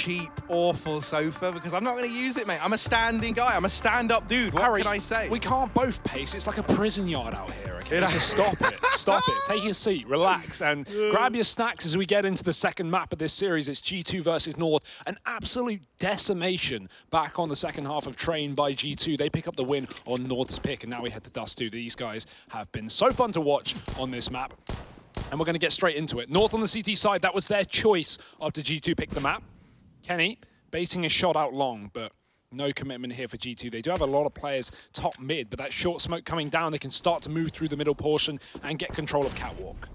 cheap, awful sofa because I'm not going to use it, mate. I'm a standing guy. I'm a stand-up dude. What Harry, can I say? We can't both pace. It's like a prison yard out here, okay? Just stop it. Stop it. Take your seat, relax, and grab your snacks as we get into the second map of this series. It's G2 versus North. An absolute decimation back on the second half of Train by G2. They pick up the win on North's pick, and now we head to Dust2. These guys have been so fun to watch on this map. And we're going to get straight into it. North on the CT side, that was their choice after G2 picked the map. Kenny baiting a shot out long, but no commitment here for G2. They do have a lot of players top mid, but that short smoke coming down, they can start to move through the middle portion and get control of Catwalk.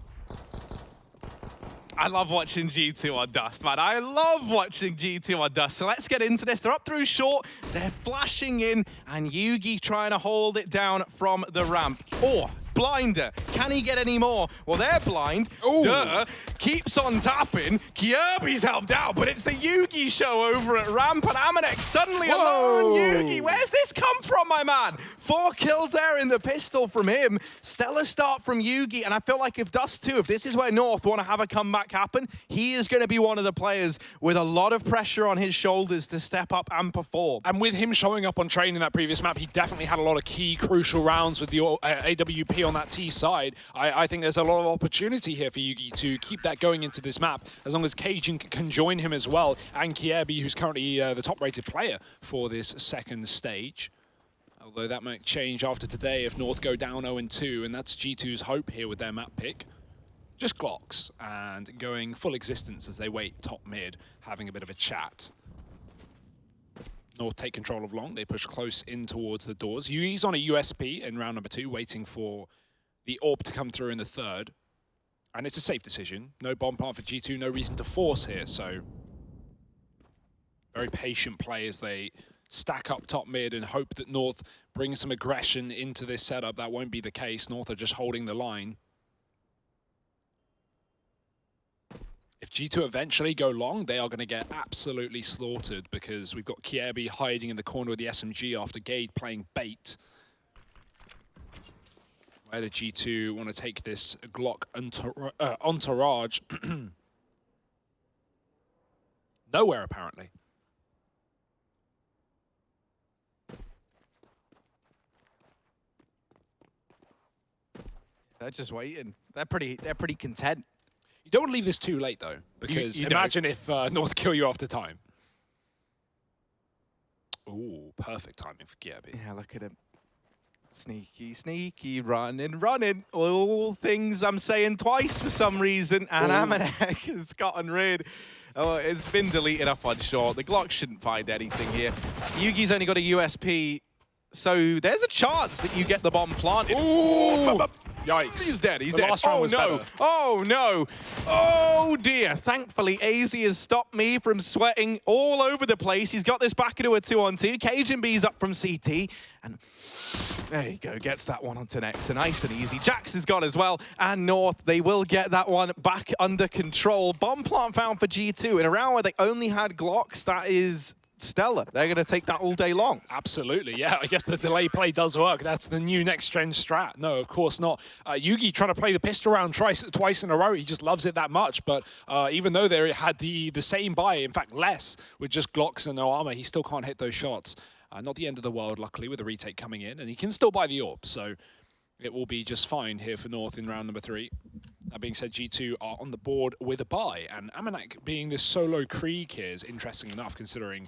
I love watching G2 on Dust, man. I love watching G2 on Dust. So let's get into this. They're up through short. They're flashing in, and Yugi trying to hold it down from the ramp. Oh, blinder. Can he get any more? Well, they're blind. Ooh. Duh. Keeps on tapping. Kirby's helped out, but it's the Yugi show over at ramp, and Amanek suddenly alone. Yugi, where's this come from, my man? 4 kills there in the pistol from him. Stellar start from Yugi, and I feel like if Dust2, if this is where North want to have a comeback happen, he is going to be one of the players with a lot of pressure on his shoulders to step up and perform. And with him showing up on Train in that previous map, he definitely had a lot of key, crucial rounds with the AWP on that T side. I think there's a lot of opportunity here for Yugi to keep that going into this map, as long as Cajun can join him as well, and Kierby, who's currently the top-rated player for this second stage. Although that might change after today if North go down 0-2, and that's G2's hope here with their map pick. Just Glocks, and going full existence as they wait top mid, having a bit of a chat. North take control of long, they push close in towards the doors. Yugi's on a USP in round number 2, waiting for the AWP to come through in the third. And it's a safe decision. No bomb plant for G2, no reason to force here, so very patient play as they stack up top mid and hope that North brings some aggression into this setup. That won't be the case. North are just holding the line. If G2 eventually go long, they are going to get absolutely slaughtered because we've got Kierby hiding in the corner with the SMG after Gade playing bait. Where the G2 want to take this Glock entourage? Nowhere, apparently. They're just waiting. They're pretty content. You don't want to leave this too late, though, because you imagine if North kill you after time. Ooh, perfect timing for Kierby. Yeah, look at him. Sneaky, sneaky, running. All things I'm saying twice for some reason. And Amanek has gotten rid. Oh, it's been deleted up on short. The Glock shouldn't find anything here. Yugi's only got a USP, so there's a chance that you get the bomb planted. Ooh! Yikes. He's dead, he's the dead. Last round Oh was no, better. oh no, oh dear. Thankfully, AZ has stopped me from sweating all over the place. He's got this back into a 2-on-2. Cajun B's up from CT, and there you go, gets that one onto Nexa. Nice and easy. Jax is gone as well, and North, they will get that one back under control. Bomb plant found for G2 in a round where they only had Glocks. That is stellar. They're going to take that all day long. Absolutely, yeah. I guess the delay play does work. That's the new next-gen strat. No, of course not. Yugi trying to play the pistol round twice in a row. He just loves it that much. But even though they had the same buy, in fact less, with just Glocks and no armor, he still can't hit those shots. Not the end of the world, luckily, with the retake coming in. And he can still buy the AWP, so it will be just fine here for North in round number 3. That being said, G2 are on the board with a buy, and Amanek being this solo Krieg here is interesting enough, considering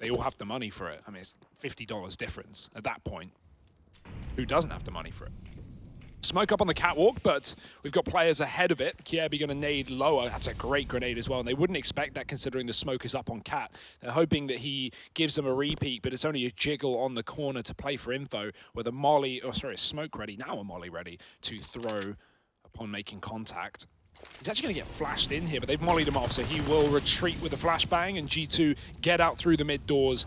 they all have the money for it. I mean, it's $50 difference at that point. Who doesn't have the money for it? Smoke up on the catwalk, but we've got players ahead of it. Kierby going to nade lower. That's a great grenade as well, and they wouldn't expect that considering the smoke is up on Cat. They're hoping that he gives them a repeat, but it's only a jiggle on the corner to play for info with a molly, oh sorry, a smoke ready, now a molly ready to throw upon making contact. He's actually going to get flashed in here, but they've mollied him off, so he will retreat with a flashbang, and G2 get out through the mid doors.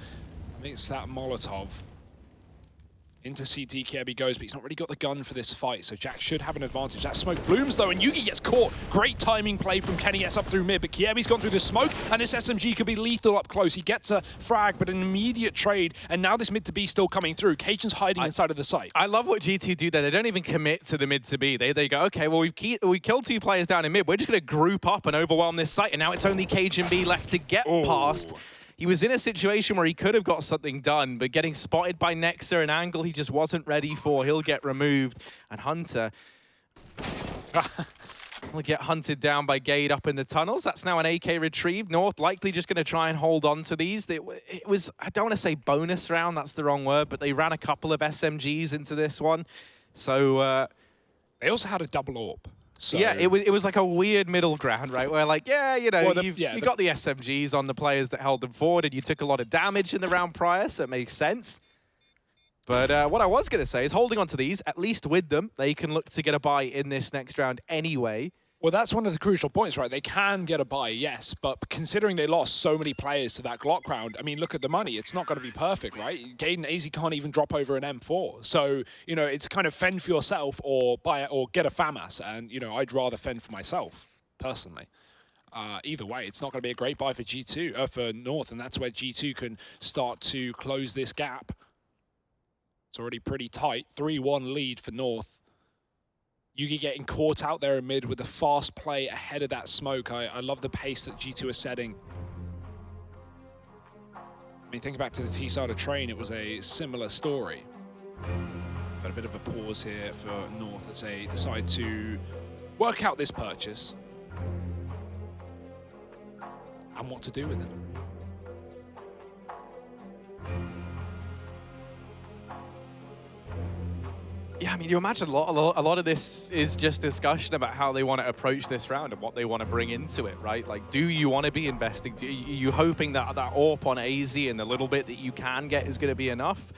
It's that Molotov. Into CT, Kirby goes, but he's not really got the gun for this fight, so Jack should have an advantage. That smoke blooms, though, and Yugi gets caught. Great timing play from Kenny, gets up through mid, but Kirby's gone through the smoke, and this SMG could be lethal up close. He gets a frag, but an immediate trade, and now this mid to B still coming through. Cajun's hiding inside of the site. I love what G2 do there. They don't even commit to the mid to B. They go, okay, well, we killed 2 players down in mid. We're just going to group up and overwhelm this site, and now it's only Cajun B left to get past. He was in a situation where he could have got something done, but getting spotted by Nexa, an angle he just wasn't ready for. He'll get removed. And Hunter will get hunted down by Gade up in the tunnels. That's now an AK retrieved. North likely just going to try and hold on to these. It was, I don't want to say bonus round, that's the wrong word, but they ran a couple of SMGs into this one. So they also had a double AWP. So yeah, it was like a weird middle ground, right? Where like, yeah, you know, you got the SMGs on the players that held them forward, and you took a lot of damage in the round prior, so it makes sense. But what I was going to say is holding on to these, at least with them, they can look to get a bye in this next round anyway. Well, that's one of the crucial points, right? They can get a bye, yes, but considering they lost so many players to that Glock round, I mean, look at the money. It's not going to be perfect, right? Gade and AZ can't even drop over an M4. So, you know, it's kind of fend for yourself or buy or get a FAMAS. And, you know, I'd rather fend for myself, personally. Either way, it's not going to be a great buy for G2, for North, and that's where G2 can start to close this gap. It's already pretty tight. 3-1 lead for North. Yugi getting caught out there in mid with a fast play ahead of that smoke. I love the pace that G2 is setting. I mean, think back to the T-side of Train, it was a similar story. But a bit of a pause here for North as they decide to work out this purchase and what to do with it. Yeah, I mean, you imagine a lot of this is just discussion about how they want to approach this round and what they want to bring into it, right? Like, do you want to be investing? Are you hoping that that AWP on AZ and the little bit that you can get is going to be enough?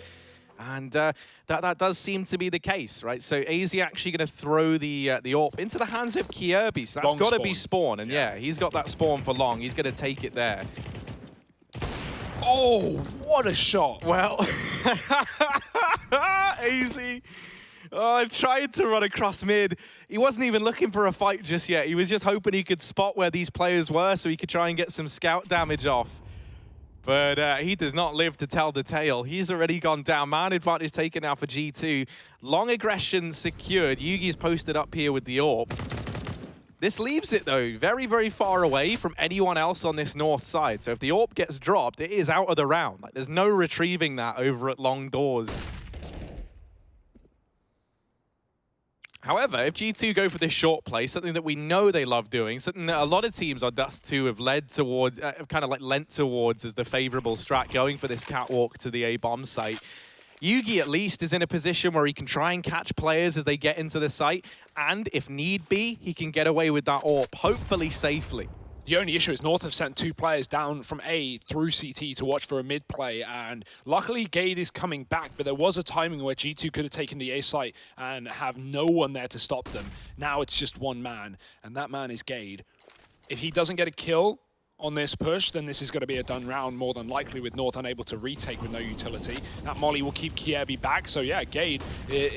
And that does seem to be the case, right? So AZ actually going to throw the AWP into the hands of Kirby. So that's got to be spawn. And yeah, he's got that spawn for long. He's going to take it there. Oh, what a shot. Well, AZ... Oh, tried to run across mid. He wasn't even looking for a fight just yet. He was just hoping he could spot where these players were so he could try and get some scout damage off. But he does not live to tell the tale. He's already gone down. Man advantage taken now for G2. Long aggression secured. Yugi's posted up here with the AWP. This leaves it, though, very, very far away from anyone else on this north side. So if the AWP gets dropped, it is out of the round. Like, there's no retrieving that over at long doors. However, if G2 go for this short play, something that we know they love doing, something that a lot of teams on Dust2 have led towards, kind of like lent towards as the favorable strat, going for this catwalk to the A-bomb site. Yugi at least is in a position where he can try and catch players as they get into the site, and if need be, he can get away with that AWP, hopefully safely. The only issue is North have sent 2 players down from A through CT to watch for a mid play, and luckily Gade is coming back, but there was a timing where G2 could have taken the A site and have no one there to stop them. Now it's just one man, and that man is Gade. If he doesn't get a kill on this push, then this is going to be a done round more than likely, with North unable to retake with no utility. That molly will keep Kirby back, so yeah, Gade, it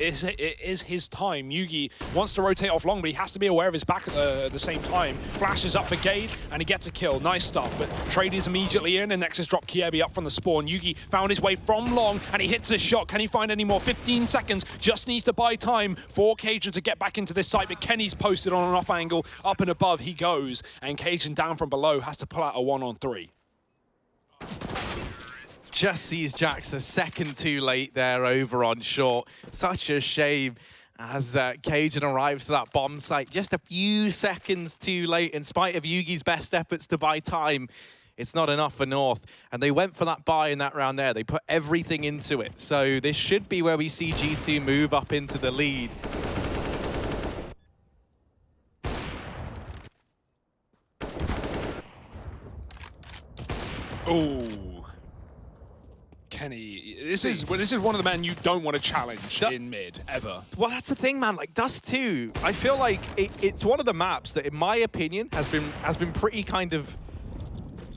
is his time. Yugi wants to rotate off long, but he has to be aware of his back at the same time. Flashes up for Gade, and he gets a kill. Nice stuff, but trade is immediately in, and Nexus dropped Kirby up from the spawn. Yugi found his way from long, and he hits a shot. Can he find any more? 15 seconds, just needs to buy time for Cajun to get back into this site, but Kenny's posted on an off angle. Up and above he goes, and Cajun down from below has to pull out a 1-on-3. Just sees Jax a second too late there over on short. Such a shame as Cajun arrives to that bomb site just a few seconds too late. In spite of Yugi's best efforts to buy time, it's not enough for North. And they went for that buy in that round there. They put everything into it. So this should be where we see G2 move up into the lead. Oh, Kenny, this is one of the men you don't want to challenge in mid ever. Well, that's the thing, man. Like Dust2, I feel like it's one of the maps that, in my opinion, has been pretty kind of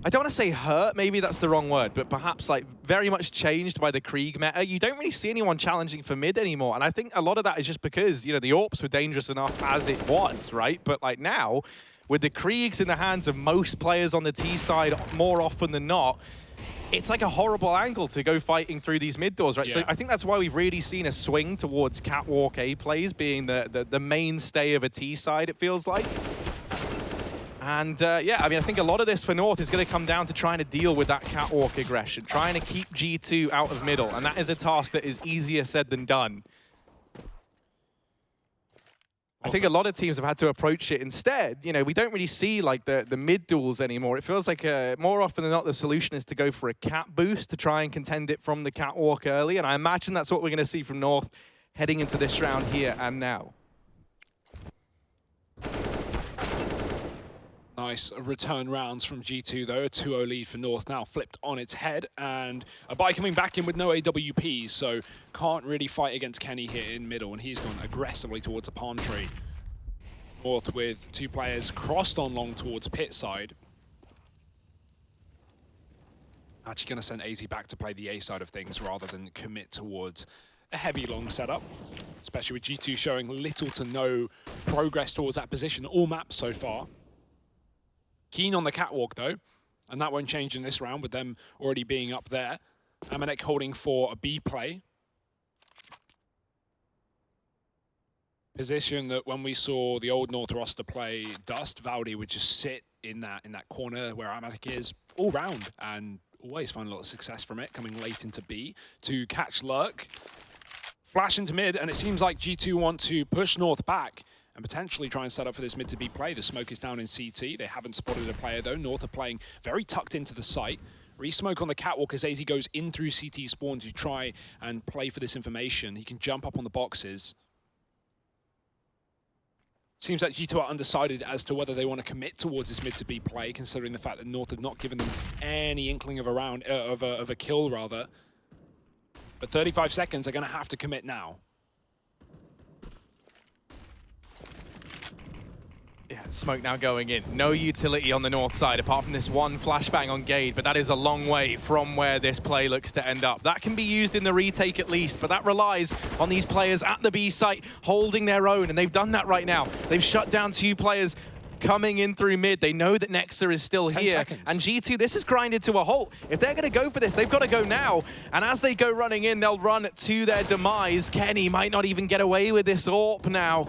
I don't want to say hurt, maybe that's the wrong word, but perhaps like very much changed by the Krieg meta. You don't really see anyone challenging for mid anymore. And I think a lot of that is just because, you know, the AWPs were dangerous enough as it was, right? But like now, with the Kriegs in the hands of most players on the T side more often than not, it's like a horrible angle to go fighting through these mid doors, right? Yeah. So I think that's why we've really seen a swing towards catwalk A plays being the mainstay of a T side, it feels like. And yeah, I mean, I think a lot of this for North is going to come down to trying to deal with that catwalk aggression, trying to keep G2 out of middle, and that is a task that is easier said than done. I think a lot of teams have had to approach it instead. You know, we don't really see like the mid duels anymore. It feels like more often than not, the solution is to go for a cat boost to try and contend it from the catwalk early, and I imagine that's what we're going to see from North heading into this round here and now. Nice return rounds from G2 though. A 2-0 lead for North now flipped on its head, and a buy coming back in with no AWPs, so can't really fight against Kenny here in middle, and he's gone aggressively towards a palm tree. North with 2 players crossed on long towards pit side. Actually going to send AZ back to play the A side of things rather than commit towards a heavy long setup, especially with G2 showing little to no progress towards that position all maps so far. Keen on the catwalk though, and that won't change in this round with them already being up there. Amanek holding for a B play. Position that when we saw the old North roster play Dust, Valdi would just sit in that corner where Amanek is all round and always find a lot of success from it, coming late into B to catch Lurk. Flash into mid, and it seems like G2 want to push North back and potentially try and set up for this mid to B play. The smoke is down in CT. They haven't spotted a player though. North are playing very tucked into the site. Re-smoke on the catwalk as AZ goes in through CT spawn to try and play for this information. He can jump up on the boxes. Seems like G2 are undecided as to whether they want to commit towards this mid to B play, considering the fact that North have not given them any inkling of a round, of a kill rather. But 35 seconds, they're going to have to commit now. Yeah, smoke now going in. No utility on the North side, apart from this one flashbang on Gade, but that is a long way from where this play looks to end up. That can be used in the retake at least, but that relies on these players at the B site holding their own, and they've done that right now. They've shut down 2 players coming in through mid. They know that Nexa is still 10 here. seconds. And G2, this is grinded to a halt. If they're going to go for this, they've got to go now. And as they go running in, they'll run to their demise. Kenny might not even get away with this AWP now.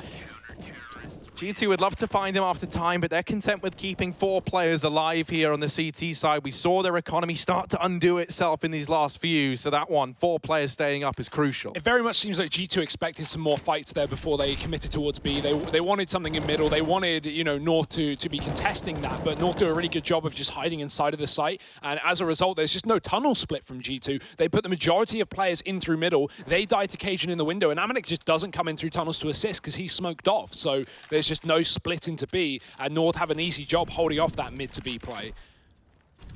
G2 would love to find him after time, but they're content with keeping 4 players alive here on the CT side. We saw their economy start to undo itself in these last few, so that 4 players staying up is crucial. It very much seems like G2 expected some more fights there before they committed towards B. They wanted something in middle. They wanted, you know, North to be contesting that, but North do a really good job of just hiding inside of the site, and as a result, there's just no tunnel split from G2. They put the majority of players in through middle. They die to Cajun in the window, and Amanek just doesn't come in through tunnels to assist because he's smoked off, so there's just no split into B, and North have an easy job holding off that mid to B play.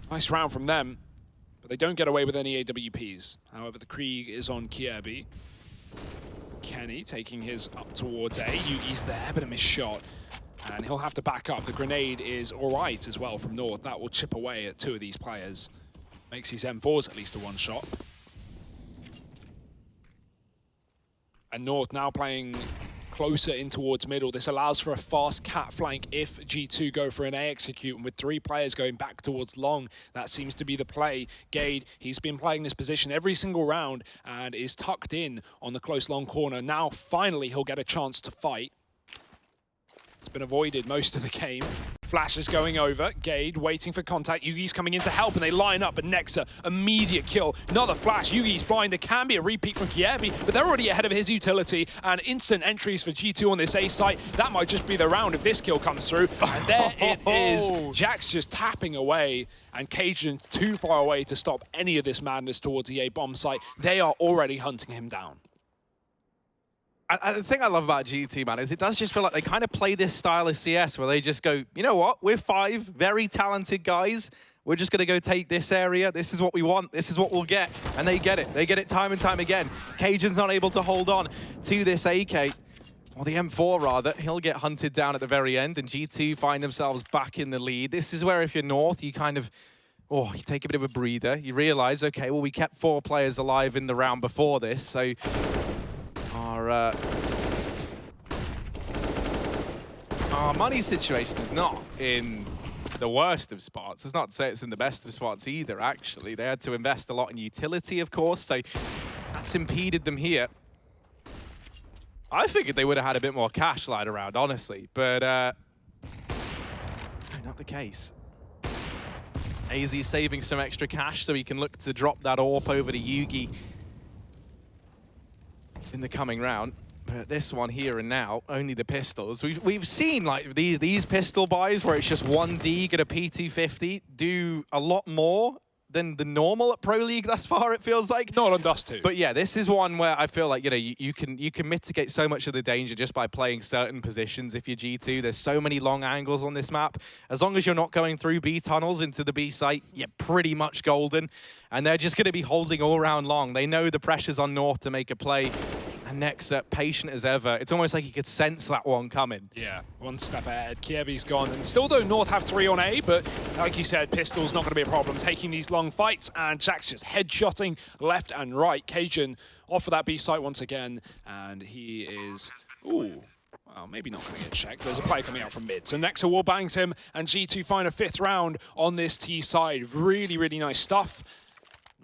Nice round from them, but they don't get away with any AWPs. However, the Krieg is on Kiebi. Kenny taking his up towards A. Yugi's there, but a missed shot, and he'll have to back up. The grenade is all right as well from North. That will chip away at 2 of these players. Makes his M4s at least a 1 shot. And North now playing closer in towards middle. This allows for a fast cat flank if G2 go for an A execute, and with 3 players going back towards long, that seems to be the play. Gade, he's been playing this position every single round and is tucked in on the close long corner. Now finally he'll get a chance to fight. It's been avoided most of the game. Flash is going over. Gade waiting for contact. Yugi's coming in to help, and they line up, and Nexa, immediate kill. Not the flash. Yugi's blind. There can be a repeat from Kiebi, but they're already ahead of his utility, and instant entries for G2 on this A site. That might just be the round if this kill comes through. And there it is. Jax just tapping away, and Cajun too far away to stop any of this madness towards the A bomb site. They are already hunting him down. The thing I love about GT, man, is it does just feel like they kind of play this style of CS where they just go, you know what, we're 5 very talented guys. We're just going to go take this area. This is what we want. This is what we'll get. And they get it. They get it time and time again. Cajun's not able to hold on to this AK. Or the M4, rather. He'll get hunted down at the very end, and G2 find themselves back in the lead. This is where, if you're North, you kind of Oh, you take a bit of a breather. You realize, okay, well, we kept 4 players alive in the round before this, so our money situation is not in the worst of spots. It's not to say it's in the best of spots either, actually. They had to invest a lot in utility, of course, so that's impeded them here. I figured they would have had a bit more cash lying around, honestly, but not the case. AZ saving some extra cash so he can look to drop that AWP over to Yugi in the coming round. But this one here and now, only the pistols. We've seen like these pistol buys where it's just 1D, get a P250, do a lot more than the normal at Pro League thus far, it feels like. Not on Dust2. But yeah, this is one where I feel like, you know, you can mitigate so much of the danger just by playing certain positions if you're G2. There's so many long angles on this map. As long as you're not going through B tunnels into the B site, you're pretty much golden. And they're just going to be holding all round long. They know the pressure's on North to make a play. And Nexa, patient as ever. It's almost like he could sense that one coming. Yeah, one step ahead. Kiebe's gone. And still though, North have 3 on A, but like you said, pistol's not going to be a problem. Taking these long fights, and Jack's just headshotting left and right. Cajun off of that B site once again, and he is... Ooh. Well, maybe not going to get checked. There's a play coming out from mid. So Nexa wall bangs him, and G2 find a 5th round on this T side. Really, really nice stuff.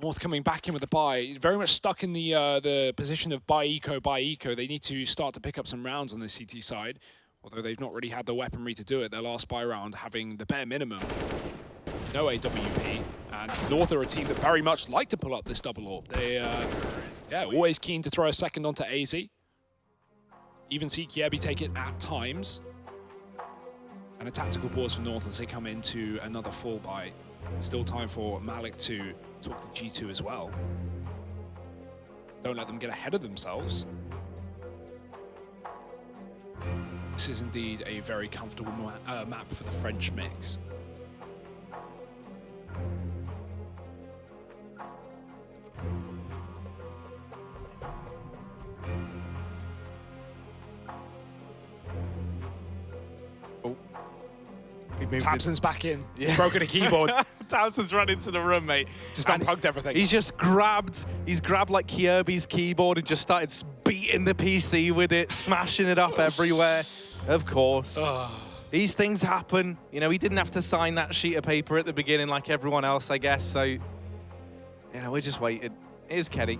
North coming back in with the buy, very much stuck in the position of buy eco. They need to start to pick up some rounds on the CT side, although they've not really had the weaponry to do it. Their last buy round having the bare minimum. No AWP, and North are a team that very much like to pull up this double AWP. They, yeah, always keen to throw a second onto AZ. Even see Kiebe take it at times. And a tactical pause for North as they come into another full buy. Still time for Malik to talk to G2 as well. Don't let them get ahead of themselves. This is indeed a very comfortable map for the French mix. Tamsin's back in. Yeah. He's broken a keyboard. Tamsin's run into the room, mate. Just unplugged everything. He's just grabbed like Kiebe's keyboard and just started beating the PC with it, smashing it up everywhere. Of course. These things happen. You know, he didn't have to sign that sheet of paper at the beginning like everyone else, I guess. So, you know, we're just waiting. Here's Kenny.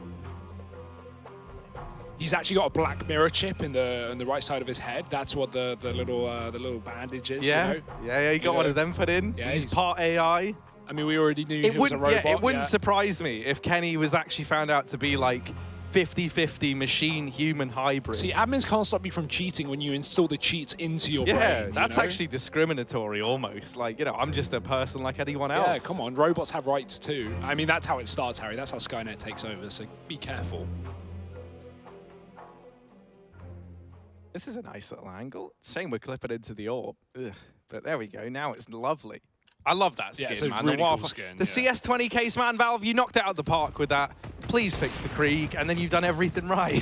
He's actually got a black mirror chip in the right side of his head. That's what the little bandage is. Yeah, you know? yeah, he got one of them put in. Yeah, he's part AI. I mean, we already knew he was a robot. Yeah, it wouldn't surprise me if Kenny was actually found out to be like 50-50 machine-human hybrid. See, admins can't stop you from cheating when you install the cheats into your brain. Yeah, that's actually discriminatory almost. Like, you know, I'm just a person like anyone else. Yeah, come on, robots have rights too. I mean, that's how it starts, Harry. That's how Skynet takes over, so be careful. This is a nice little angle. Shame we're clipping into the AWP. Ugh. But there we go. Now it's lovely. I love that skin, it's a man. Really cool skin, the CS20 case, man, Valve, you knocked it out of the park with that. Please fix the Krieg, and then you've done everything right.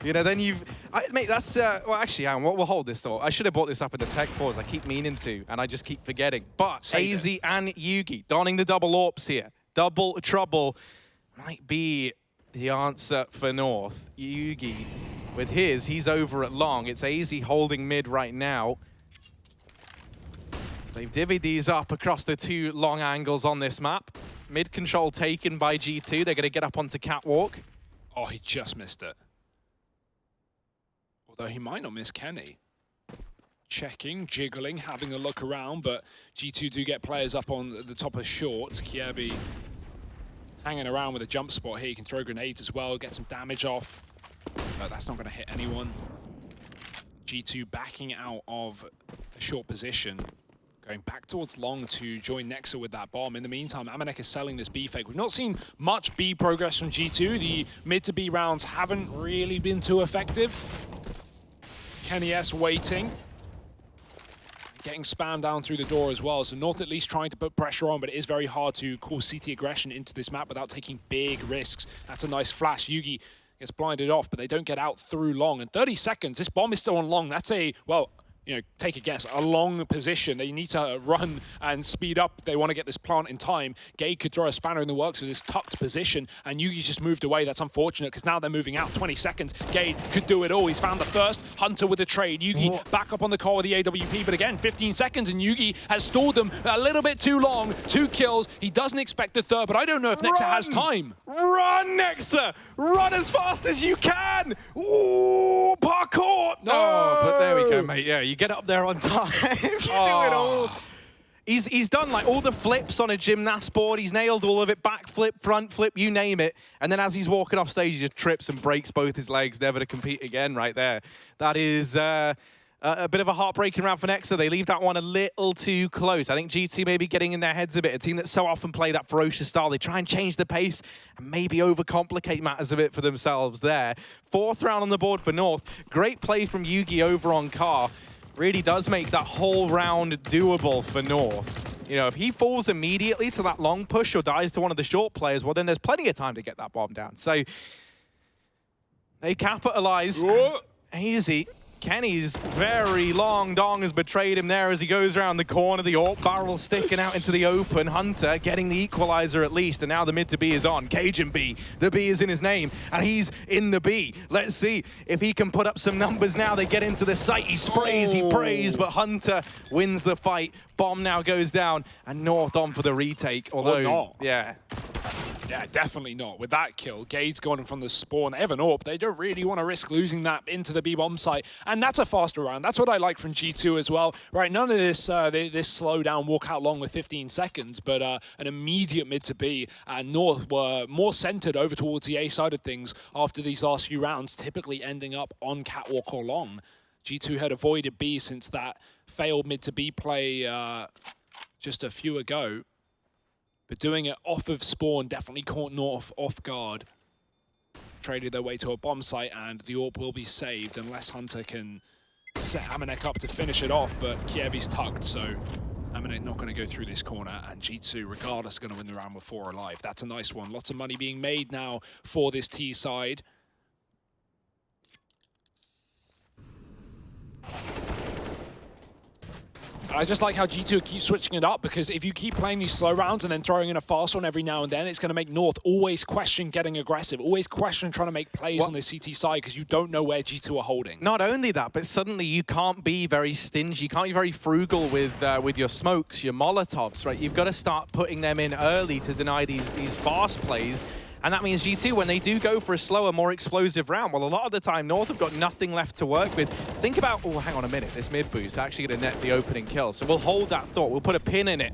You know, then you've... mate, that's... well, actually, we'll hold this thought. I should have brought this up in the tech pause. I keep meaning to, and I just keep forgetting. But AZ and Yugi donning the double AWPs here. Double trouble might be the answer for North. Yugi... with his, he's over at long. It's AZ holding mid right now. They've divvied these up across the 2 long angles on this map. Mid control taken by G2. They're going to get up onto Catwalk. Oh, he just missed it. Although he might not miss Kenny. Checking, jiggling, having a look around, but G2 do get players up on the top of shorts. Kiebe hanging around with a jump spot here. He can throw grenades as well, get some damage off. But that's not going to hit anyone. G2 backing out of the short position. Going back towards long to join Nexa with that bomb. In the meantime, Amanek is selling this B fake. We've not seen much B progress from G2. The mid to B rounds haven't really been too effective. Kenny S waiting. Getting spammed down through the door as well. So North at least trying to put pressure on, but it is very hard to call CT aggression into this map without taking big risks. That's a nice flash. Yugi gets blinded off, but they don't get out through long. And 30 seconds, this bomb is still on long. That's a, well, take a guess, a long position. They need to run and speed up. They want to get this plant in time. Gade could throw a spanner in the works with this tucked position, and Yugi's just moved away. That's unfortunate, because now they're moving out 20 seconds. Gade could do it all. He's found the first. Hunter with the trade. Yugi back up on the call with the AWP, but again, 15 seconds, and Yugi has stalled them a little bit too long. 2 kills. He doesn't expect the third, but I don't know if Nexa has time. Run, Nexa! Run as fast as you can! Ooh, parkour! No! Oh, but there we go, mate. Yeah, you get up there on time. You do it all. He's done like all the flips on a gymnast board. He's nailed all of it. Back flip, front flip, you name it. And then as he's walking off stage, he just trips and breaks both his legs, never to compete again right there. That is a bit of a heartbreaking round for Nexa. They leave that one a little too close. I think G2 maybe getting in their heads a bit. A team that so often play that ferocious style. They try and change the pace and maybe overcomplicate matters a bit for themselves there. 4th round on the board for North. Great play from Yugi over on Car. Really does make that whole round doable for North. If he falls immediately to that long push or dies to one of the short players, well, then there's plenty of time to get that bomb down. So they capitalize. Easy. Kenny's very long dong has betrayed him there as he goes around the corner. The AWP barrel sticking out into the open. Hunter getting the equalizer at least, and now the mid to B is on. Cajun B. The B is in his name, and he's in the B. Let's see if he can put up some numbers now. They get into the site. He sprays, he prays, but Hunter wins the fight. Bomb now goes down, and North on for the retake. Although, Yeah, definitely not. With that kill, Gade's gone from the spawn. Evan AWP, they don't really want to risk losing that into the B-bomb site. And that's a faster round. That's what I like from G2 as well. Right, none of this this slow down, walk out long with 15 seconds, but an immediate mid to B. And North were more centered over towards the A side of things after these last few rounds, typically ending up on catwalk or long. G2 had avoided B since that failed mid to B play just a few ago. But doing it off of spawn definitely caught North off guard. Traded their way to a bomb site, and the AWP will be saved unless Hunter can set Amanek up to finish it off, but Kievi's tucked, so Amanek not going to go through this corner, and G2, regardless, going to win the round with 4 alive. That's a nice one. Lots of money being made now for this T side. I just like how G2 keeps switching it up, because if you keep playing these slow rounds and then throwing in a fast one every now and then, it's going to make North always question getting aggressive, always question trying to make plays on the CT side, because you don't know where G2 are holding. Not only that, but suddenly you can't be very stingy, you can't be very frugal with your smokes, your Molotovs, right? You've got to start putting them in early to deny these fast plays. And that means G2, when they do go for a slower, more explosive round, well, a lot of the time, North have got nothing left to work with. Think about, oh, hang on a minute, this mid boost actually going to net the opening kill. So we'll hold that thought. We'll put a pin in it.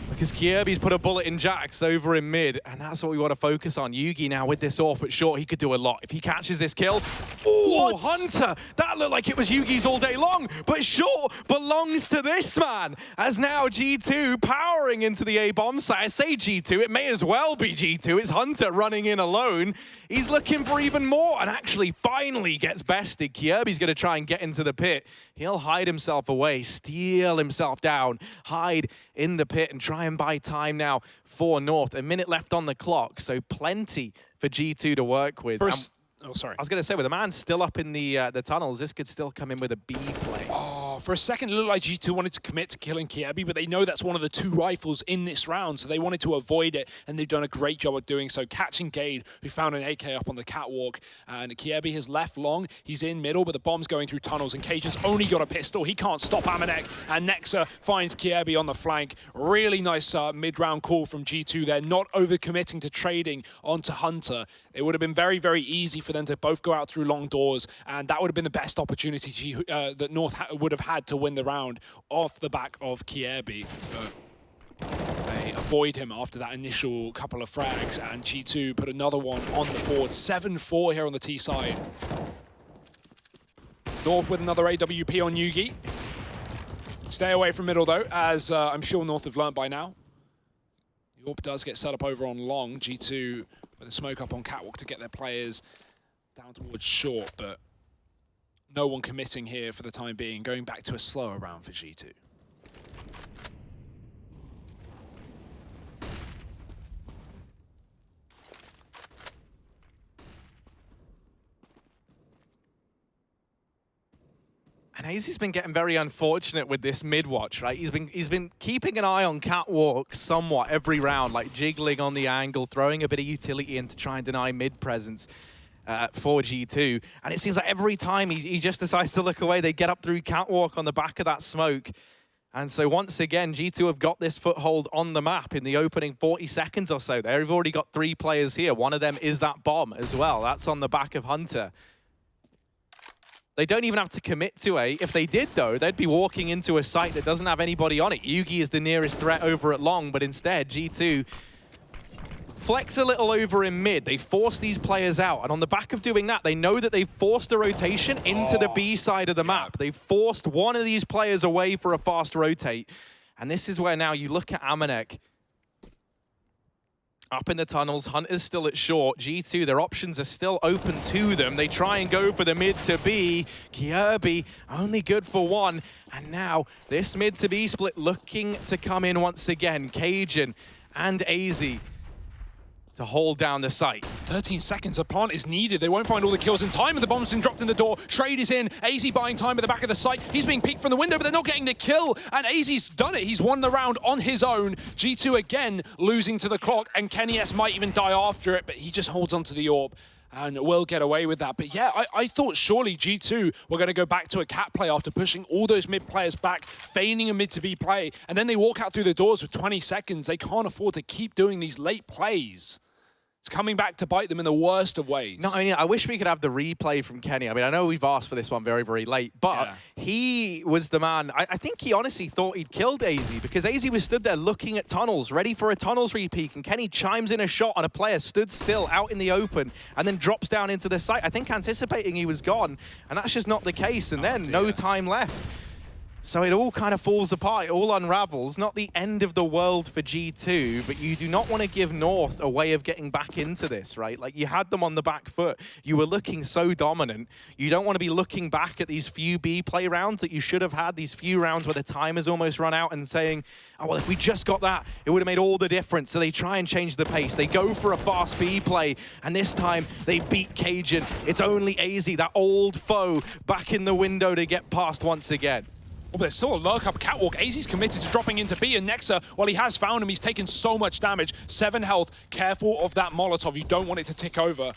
Because Kierby's put a bullet in Jax over in mid, and that's what we want to focus on. Yugi now with this AWP, but short, he could do a lot. If he catches this kill, oh, Hunter! That looked like it was Yugi's all day long, but short belongs to this man. As now G2 powering into the A-bomb site. I say G2, it may as well be G2. It's Hunter running in alone. He's looking for even more, and actually finally gets bested. Kierby's going to try and get into the pit. He'll hide himself away, steal himself down, hide in the pit, and try and buy time now for North. A minute left on the clock, so plenty for G2 to work with. Oh, sorry. I was going to say, with a man still up in the tunnels, this could still come in with a B play. Oh, for a second, it looked like G2 wanted to commit to killing Kiebi, but they know that's one of the 2 rifles in this round, so they wanted to avoid it, and they've done a great job of doing so. Catching Gade, who found an AK up on the catwalk, and Kiebi has left long. He's in middle, but the bomb's going through tunnels, and Cajun's only got a pistol. He can't stop Amanek, and Nexa finds Kiebi on the flank. Really nice mid-round call from G2 there, not overcommitting to trading onto Hunter. It would have been very, very easy for them to both go out through long doors, and that would have been the best opportunity that North would have had to win the round off the back of Kiebi. They avoid him after that initial couple of frags, and G2 put another one on the board. 7-4 here on the T side. North with another AWP on Yugi. Stay away from middle though, as I'm sure North have learned by now. The AWP does get set up over on long. G2 with a smoke up on catwalk to get their players down towards short, but no one committing here for the time being, going back to a slower round for G2. And And Hazy's been getting very unfortunate with this mid-watch, right? He's been keeping an eye on Catwalk somewhat every round, like jiggling on the angle, throwing a bit of utility in to try and deny mid-presence for G2. And it seems like every time he just decides to look away, they get up through Catwalk on the back of that smoke. And so once again, G2 have got this foothold on the map in the opening 40 seconds or so. They've already got 3 players here. One of them is that bomb as well. That's on the back of Hunter. They don't even have to commit to A. If they did, though, they'd be walking into a site that doesn't have anybody on it. Yugi is the nearest threat over at long, but instead, G2 flex a little over in mid. They force these players out, and on the back of doing that, they know that they've forced a rotation into the B side of the map. They've forced one of these players away for a fast rotate, and this is where now you look at Amanek. Up in the tunnels, Hunter's still at short. G2, their options are still open to them. They try and go for the mid to B. Kirby only good for 1. And now this mid to B split looking to come in once again. Cajun and AZ to hold down the site. 13 seconds, a plant is needed. They won't find all the kills in time, and the bomb's been dropped in the door. Trade is in. AZ buying time at the back of the site. He's being peeked from the window, but they're not getting the kill. And AZ's done it. He's won the round on his own. G2 again losing to the clock, and Kenny S might even die after it, but he just holds onto the orb and will get away with that. But yeah, I thought surely G2 were going to go back to a cat play after pushing all those mid players back, feigning a mid to B play, and then they walk out through the doors with 20 seconds. They can't afford to keep doing these late plays. It's coming back to bite them in the worst of ways. No, I mean, I wish we could have the replay from Kenny. I mean, I know we've asked for this one very, very late, but he was the man. I think he honestly thought he'd killed AZ because AZ was stood there looking at tunnels, ready for a tunnels repeat, and Kenny chimes in a shot on a player stood still out in the open and then drops down into the site, I think anticipating he was gone, and that's just not the case, and then no time left. So it all kind of falls apart, it all unravels. Not the end of the world for G2, but you do not want to give North a way of getting back into this, right? Like, you had them on the back foot. You were looking so dominant. You don't want to be looking back at these few B play rounds that you should have had, these few rounds where the time has almost run out, and saying, oh, well, if we just got that, it would have made all the difference. So they try and change the pace. They go for a fast B play, and this time they beat Cajun. It's only AZ, that old foe, back in the window to get past once again. Oh, but there's still a lurk up Catwalk. AZ's committed to dropping into B, and Nexa, well, he has found him. He's taken so much damage. 7 health. Careful of that Molotov. You don't want it to tick over.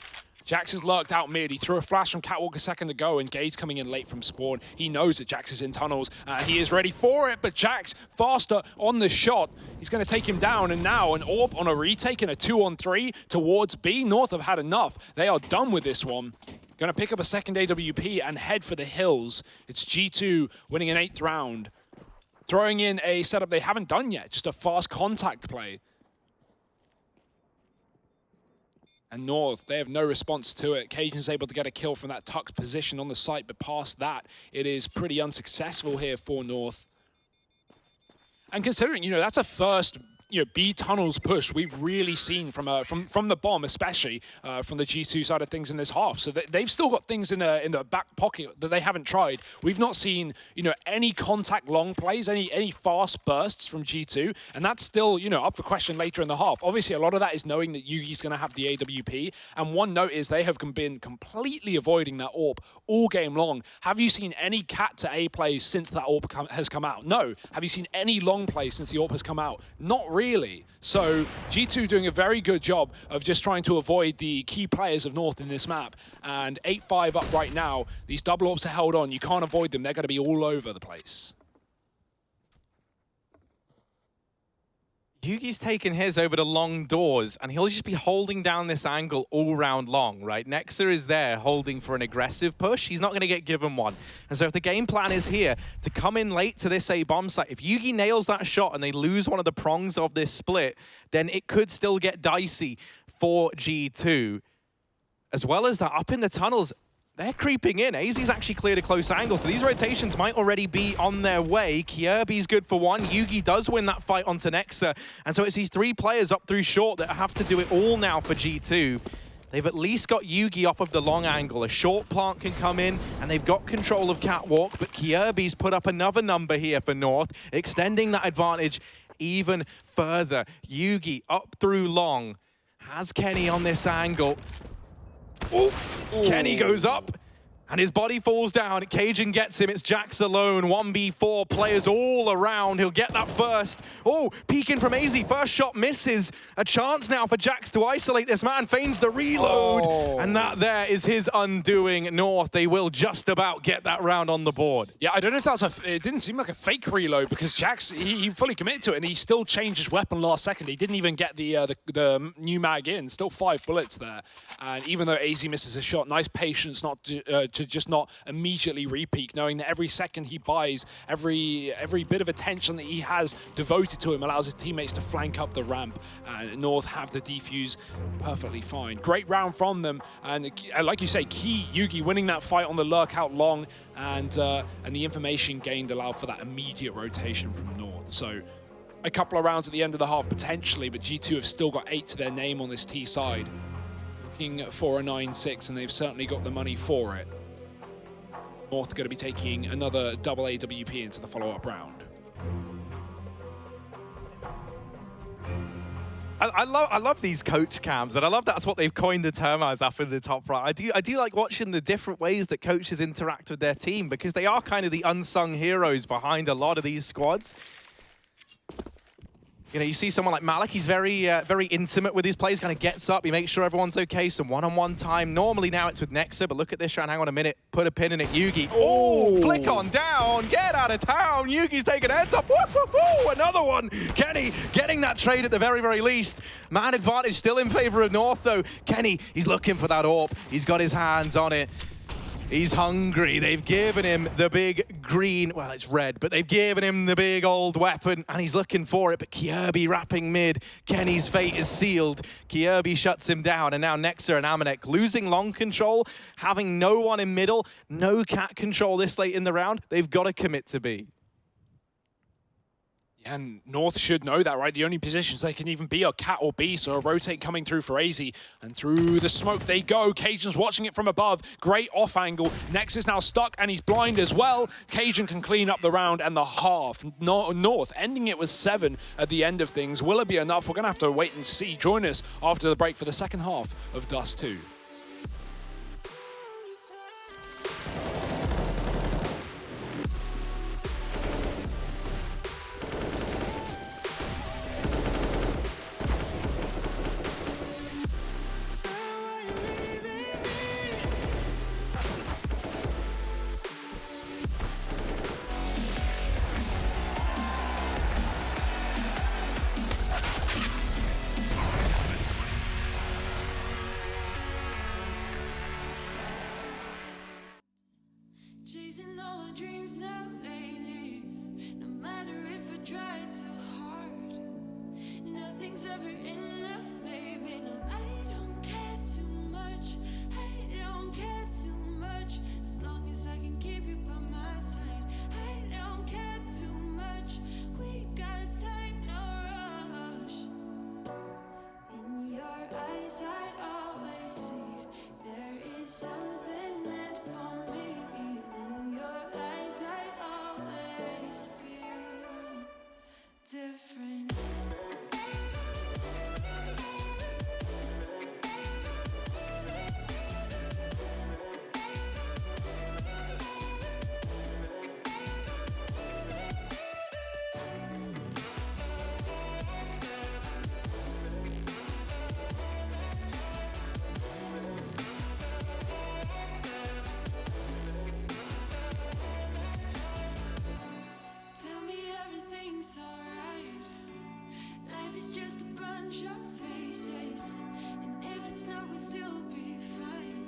Jax is lurked out mid. He threw a flash from Catwalk a second ago, and Gade's coming in late from spawn. He knows that Jax is in tunnels, and he is ready for it, but Jax faster on the shot. He's going to take him down, and now an orb on a retake and a 2-on-3 towards B. North have had enough. They are done with this one. Going to pick up a second AWP and head for the hills. It's G2 winning an 8th round. Throwing in a setup they haven't done yet, just a fast contact play. And North, they have no response to it. Cajun's able to get a kill from that tucked position on the site, but past that, it is pretty unsuccessful here for North. And considering, you know, that's a first B tunnels push we've really seen from the bomb, especially from the G2 side of things in this half. So they've still got things in the back pocket that they haven't tried. We've not seen any contact long plays, any fast bursts from G2, and that's still up for question later in the half. Obviously, a lot of that is knowing that Yugi's going to have the AWP, and one note is they have been completely avoiding that AWP all game long. Have you seen any cat to A plays since that AWP has come out? No. Have you seen any long plays since the AWP has come out? Not really. So G2 doing a very good job of just trying to avoid the key players of North in this map. And 8-5 up right now. These double AWPs are held on. You can't avoid them. They're going to be all over the place. Yugi's taken his over to long doors, and he'll just be holding down this angle all round long, right? Nexa is there holding for an aggressive push. He's not going to get given one. And so if the game plan is here to come in late to this A-bomb site, if Yugi nails that shot and they lose one of the prongs of this split, then it could still get dicey for G2. As well as that, up in the tunnels, they're creeping in. AZ's actually cleared a close angle, so these rotations might already be on their way. Kirby's good for one. Yugi does win that fight onto Nexa. And so it's these 3 players up through short that have to do it all now for G2. They've at least got Yugi off of the long angle. A short plant can come in, and they've got control of Catwalk, but Kirby's put up another number here for North, extending that advantage even further. Yugi up through long. Has Kenny on this angle. Ooh. Kenny goes up, And his body falls down. Cajun gets him. It's Jax alone. 1v4 players all around. He'll get that first. Oh, peeking from AZ. First shot misses. A chance now for Jax to isolate this man. Feigns the reload. Oh. And that there is his undoing. North, they will just about get that round on the board. Yeah, I don't know if that's it didn't seem like a fake reload because Jax, he fully committed to it and he still changed his weapon last second. He didn't even get the new mag in. Still 5 bullets there. And even though AZ misses a shot, nice patience not to just not immediately repeat, knowing that every second he buys, every bit of attention that he has devoted to him allows his teammates to flank up the ramp. And North have the defuse perfectly fine. Great round from them. And like you say, key, Yugi winning that fight on the lurk out long, and the information gained allowed for that immediate rotation from North. So a couple of rounds at the end of the half potentially, but G2 have still got 8 to their name on this T side. Looking for a 9-6, and they've certainly got the money for it. North going to be taking another double AWP into the follow-up round. I love these coach cams, and I love that's what they've coined the term as after the top right. I do like watching the different ways that coaches interact with their team, because they are kind of the unsung heroes behind a lot of these squads. You know, you see someone like Malik, he's very intimate with his players, kind of gets up, he makes sure everyone's okay, some one-on-one time. Normally now it's with Nexa, but look at this round, hang on a minute, put a pin in it, Yugi. Oh, flick on down, get out of town, Yugi's taking heads up, woo-hoo-hoo, another one. Kenny getting that trade at the very, very least. Man advantage still in favor of North though. Kenny, he's looking for that AWP, he's got his hands on it. He's hungry. They've given him the big green, well, it's red, but they've given him the big old weapon, and he's looking for it, but Kjaerbye wrapping mid. Kenny's fate is sealed. Kjaerbye shuts him down, and now Nexa and Amanek losing long control, having no one in middle, no cat control this late in the round. They've got to commit to B. And North should know that, right? The only positions they can even be are cat or B, so a rotate coming through for AZ. And through the smoke they go. Cajun's watching it from above. Great off angle. Nex is now stuck and he's blind as well. Cajun can clean up the round and the half. North ending it with 7 at the end of things. Will it be enough? We're going to have to wait and see. Join us after the break for the second half of Dust2. Chasing all my dreams now lately. No matter if I try too hard, nothing's ever enough, baby. No, I don't care too much. I don't care too much. As long as I can keep you by my side. I don't care too much. We got time, no rush. In your eyes, I always see there is something meant for me. In your eyes, I always feel different. Tell me everything's alright. Life is just a bunch of faces, and if it's not, we'll still be fine.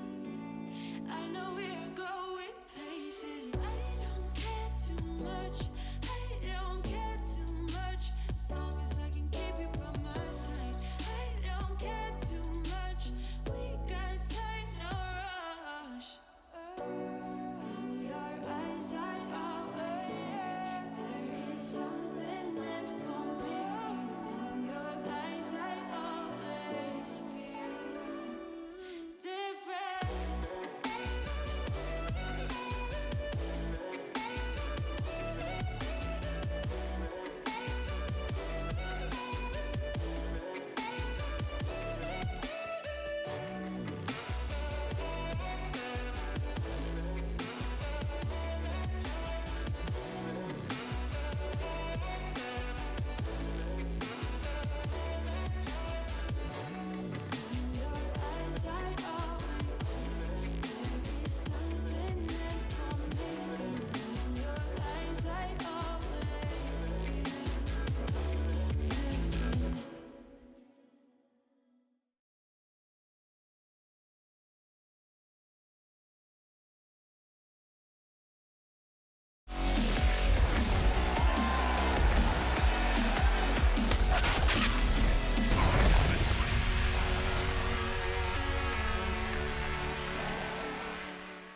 I know we're going places. I don't care too much. I don't care too much. As long as I can keep you by my side. I don't care too much. We got time, no rush. In your eyes, I always see there is something meant for me. In your eyes, I always feel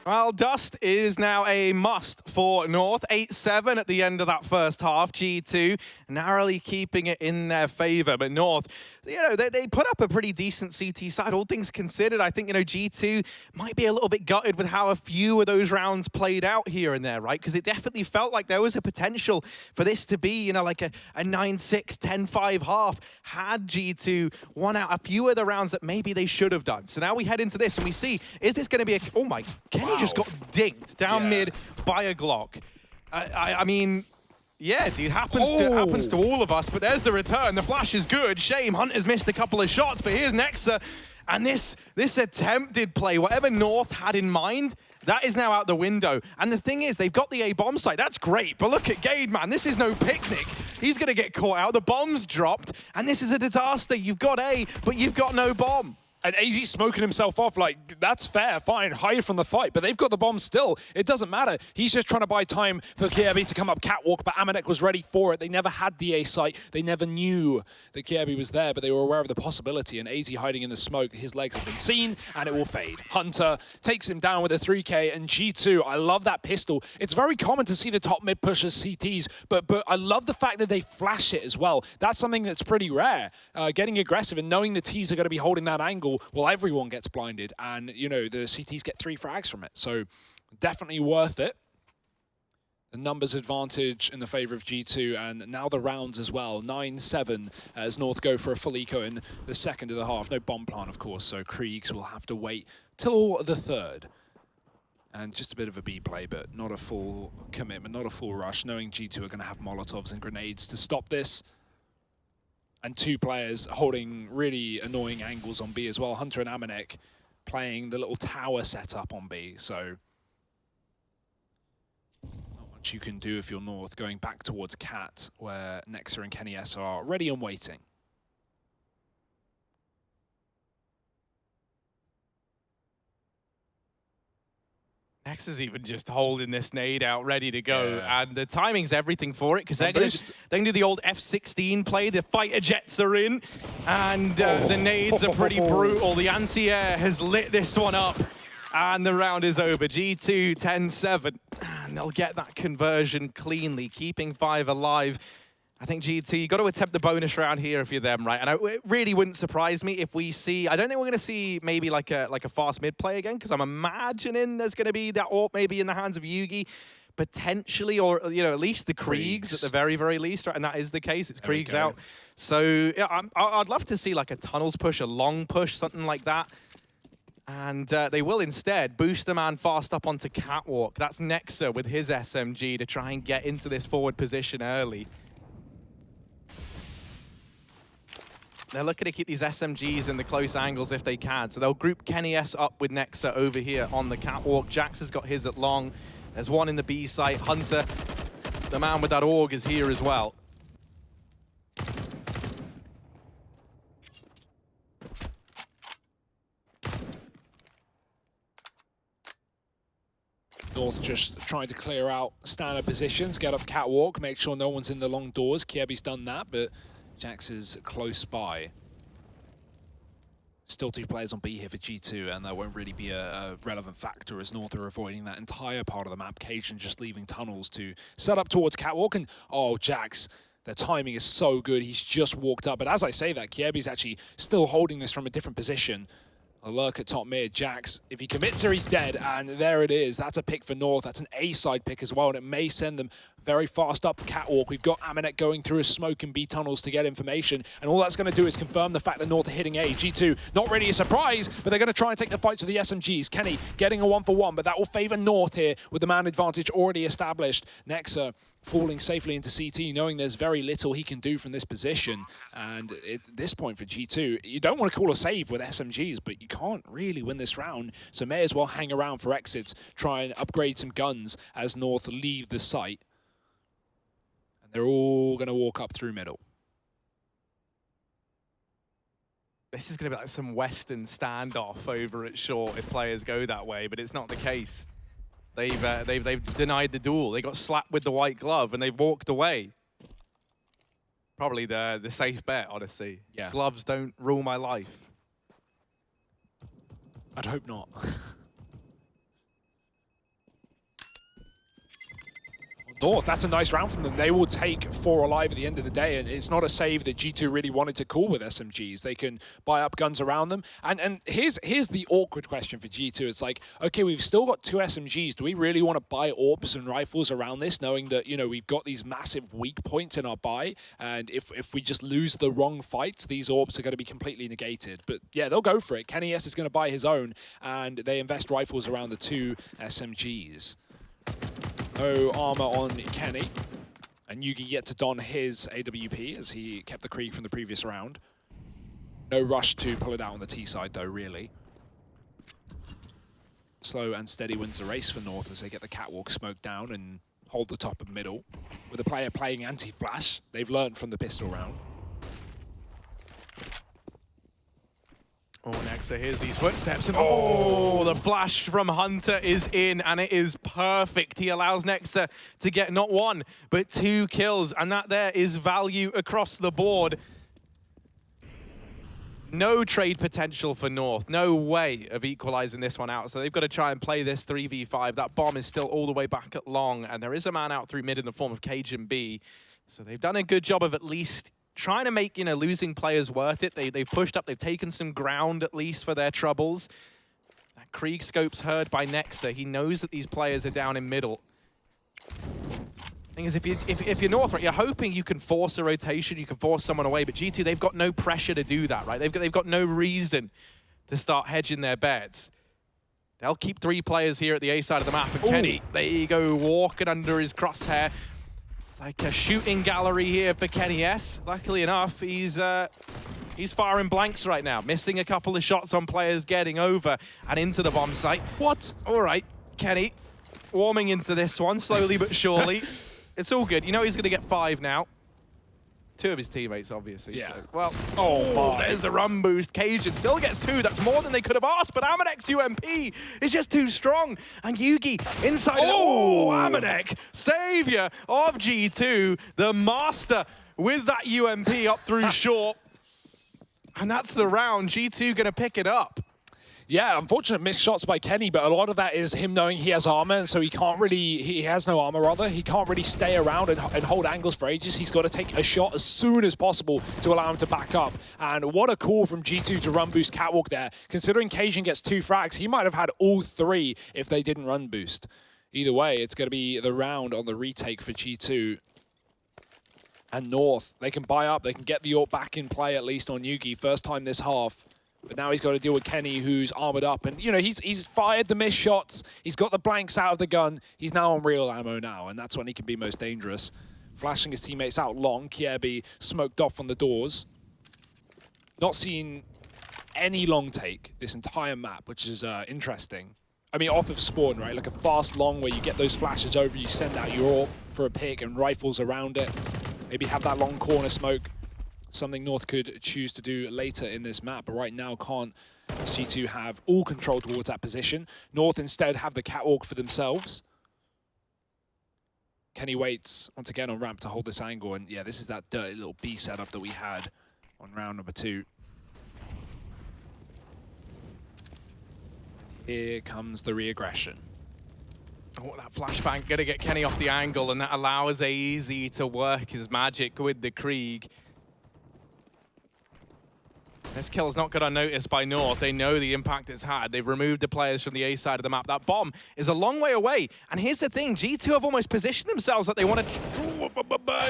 Well, Dust is now a must for North. 8-7 at the end of that first half. G2 narrowly keeping it in their favor. But North, you know, they put up a pretty decent CT side, all things considered. I think, you know, G2 might be a little bit gutted with how a few of those rounds played out here and there, right? Because it definitely felt like there was a potential for this to be, you know, like a 9-6, 10-5 half had G2 won out a few of the rounds that maybe they should have done. So now we head into this and we see, is this going to be a... Oh my... Kenny just got dinked down mid by a Glock. I mean, yeah, dude, happens to all of us, but there's the return. The flash is good. Shame Hunter's missed a couple of shots, but here's Nexa. And this attempted play, whatever North had in mind, that is now out the window. And the thing is, they've got the A bomb site. That's great, but look at Gade, man. This is no picnic. He's going to get caught out. The bomb's dropped, and this is a disaster. You've got A, but you've got no bomb. And AZ smoking himself off, like, that's fair, fine, hide from the fight, but they've got the bomb still. It doesn't matter. He's just trying to buy time for Kjaerbye to come up catwalk, but Amanek was ready for it. They never had the A site. They never knew that Kjaerbye was there, but they were aware of the possibility, and AZ hiding in the smoke, his legs have been seen, and it will fade. Hunter takes him down with a 3K, and G2, I love that pistol. It's very common to see the top mid pushers CTs, but I love the fact that they flash it as well. That's something that's pretty rare. Getting aggressive and knowing the Ts are going to be holding that angle, well, everyone gets blinded, and, you know, the CTs get 3 frags from it. So definitely worth it. The numbers advantage in the favor of G2, and now the rounds as well. 9-7 as North go for a full eco in the second of the half. No bomb plant, of course, so Kriegs will have to wait till the third. And just a bit of a B play, but not a full commitment, not a full rush, knowing G2 are going to have Molotovs and grenades to stop this. And 2 players holding really annoying angles on B as well. Hunter and Amanek playing the little tower setup on B, so not much you can do if you're North. Going back towards Cat, where Nexa and Kenny S are ready and waiting. Nexa's even just holding this nade out, ready to go. Yeah. And the timing's everything for it, because they're going to do the old F-16 play. The fighter jets are in, and the nades are pretty brutal. The anti-air has lit this one up, and the round is over. G2, 10-7, and they'll get that conversion cleanly, keeping 5 alive. I think G2, you got to attempt the bonus round here if you're them, right? And it really wouldn't surprise me if we see, I don't think we're going to see maybe like a fast mid play again, because I'm imagining there's going to be that AWP maybe in the hands of Yugi, potentially, or, you know, at least the Kriegs at the very, very least, right? And that is the case. It's Kriegs out. So yeah, I'd love to see like a tunnels push, a long push, something like that. And they will instead boost the man fast up onto catwalk. That's Nexa with his SMG to try and get into this forward position early. They're looking to keep these SMGs in the close angles if they can. So they'll group Kenny S up with Nexa over here on the catwalk. Jax has got his at long. There's one in the B site. Hunter, the man with that AUG, is here as well. North just trying to clear out standard positions, get up catwalk, make sure no one's in the long doors. Kjaerbye's done that, but Jax is close by. Still 2 players on B here for G2, and that won't really be a relevant factor as North are avoiding that entire part of the map. Cajun just leaving tunnels to set up towards catwalk, and oh, Jax, their timing is so good. He's just walked up, but as I say that, Kjaerbye's actually still holding this from a different position. A lurk at top mid. Jax, if he commits her, he's dead, and there it is. That's a pick for North. That's an A-side pick as well, and it may send them very fast up catwalk. We've got Amanek going through a smoke and B tunnels to get information, and all that's going to do is confirm the fact that North are hitting A. G2, not really a surprise, but they're going to try and take the fight to the SMGs. Kenny getting a 1-for-1, but that will favor North here with the man advantage already established. Nexa falling safely into CT, knowing there's very little he can do from this position. And at this point for G2, you don't want to call a save with SMGs, but you can't really win this round, so may as well hang around for exits, try and upgrade some guns as North leave the site. They're all going to walk up through middle. This is going to be like some Western standoff over at short if players go that way, but it's not the case. They've denied the duel. They got slapped with the white glove and they've walked away. Probably the safe bet, honestly. Yeah. Gloves don't rule my life. I'd hope not. North, that's a nice round from them. They will take 4 alive at the end of the day, and it's not a save that G2 really wanted to call with SMGs. They can buy up guns around them. And here's the awkward question for G2. It's like, okay, we've still got 2 SMGs. Do we really want to buy AWPs and rifles around this, knowing that, you know, we've got these massive weak points in our buy, and if we just lose the wrong fights, these AWPs are going to be completely negated. But yeah, they'll go for it. Kenny S is going to buy his own, and they invest rifles around the 2 SMGs. No armor on Kenny, and Yugi yet to don his AWP as he kept the Krieg from the previous round. No rush to pull it out on the T side though, really. Slow and steady wins the race for North as they get the catwalk smoked down and hold the top and middle. With a player playing anti-flash, they've learned from the pistol round. Oh, Nexa, here's these footsteps, and oh, the flash from Hunter is in, and it is perfect. He allows Nexa to get not 1, but 2 kills, and that there is value across the board. No trade potential for North. No way of equalizing this one out, so they've got to try and play this 3v5. That bomb is still all the way back at long, and there is a man out through mid in the form of Cajun so they've done a good job of at least trying to make, you know, losing players worth it. They've pushed up, they've taken some ground at least for their troubles. That Krieg scope's heard by Nexa. He knows that these players are down in middle. Thing is, if you're North, right, you're hoping you can force a rotation, you can force someone away, but G2, they've got no pressure to do that, right? They've got no reason to start hedging their bets. They'll keep 3 players here at the A side of the map, and Kenny, there you go, walking under his crosshair. It's like a shooting gallery here for Kenny S. Luckily enough, he's firing blanks right now, missing a couple of shots on players getting over and into the bomb site. What? All right, Kenny, warming into this one, slowly but surely. It's all good. You know he's going to get 5 now. 2 of his teammates, obviously. Yeah. So, well, oh, there's the run boost. Cajun still gets 2. That's more than they could have asked, but Amanek's UMP is just too strong. And Yugi inside. Oh, Amanek, savior of G2, the master with that UMP up through short. And that's the round. G2 going to pick it up. Yeah, unfortunate missed shots by Kenny, but a lot of that is him knowing he has armor, and so he can't really, he has no armor rather, he can't really stay around and hold angles for ages. He's got to take a shot as soon as possible to allow him to back up. And what a call from G2 to run boost catwalk there. Considering Cajun gets 2 frags, he might have had all 3 if they didn't run boost. Either way, it's going to be the round on the retake for G2. And North, they can buy up, they can get the AWP back in play at least on Yugi, first time this half. But now he's got to deal with Kenny, who's armored up. And, you know, he's fired the missed shots. He's got the blanks out of the gun. He's now on real ammo now, and that's when he can be most dangerous. Flashing his teammates out long. Kiebi smoked off on the doors. Not seen any long take this entire map, which is interesting. I mean, off of spawn, right? Like a fast long where you get those flashes over, you send out your AWP for a pick and rifles around it. Maybe have that long corner smoke. Something North could choose to do later in this map, but right now can't, as G2 have all control towards that position. North instead have the catwalk for themselves. Kenny waits once again on ramp to hold this angle, and yeah, this is that dirty little B setup that we had on round number 2. Here comes the re-aggression. Oh, that flashbang gonna get Kenny off the angle, and that allows AZ to work his magic with the Krieg. This kill's not gone unnoticed by North. They know the impact it's had. They've removed the players from the A side of the map. That bomb is a long way away. And here's the thing, G2 have almost positioned themselves that they want to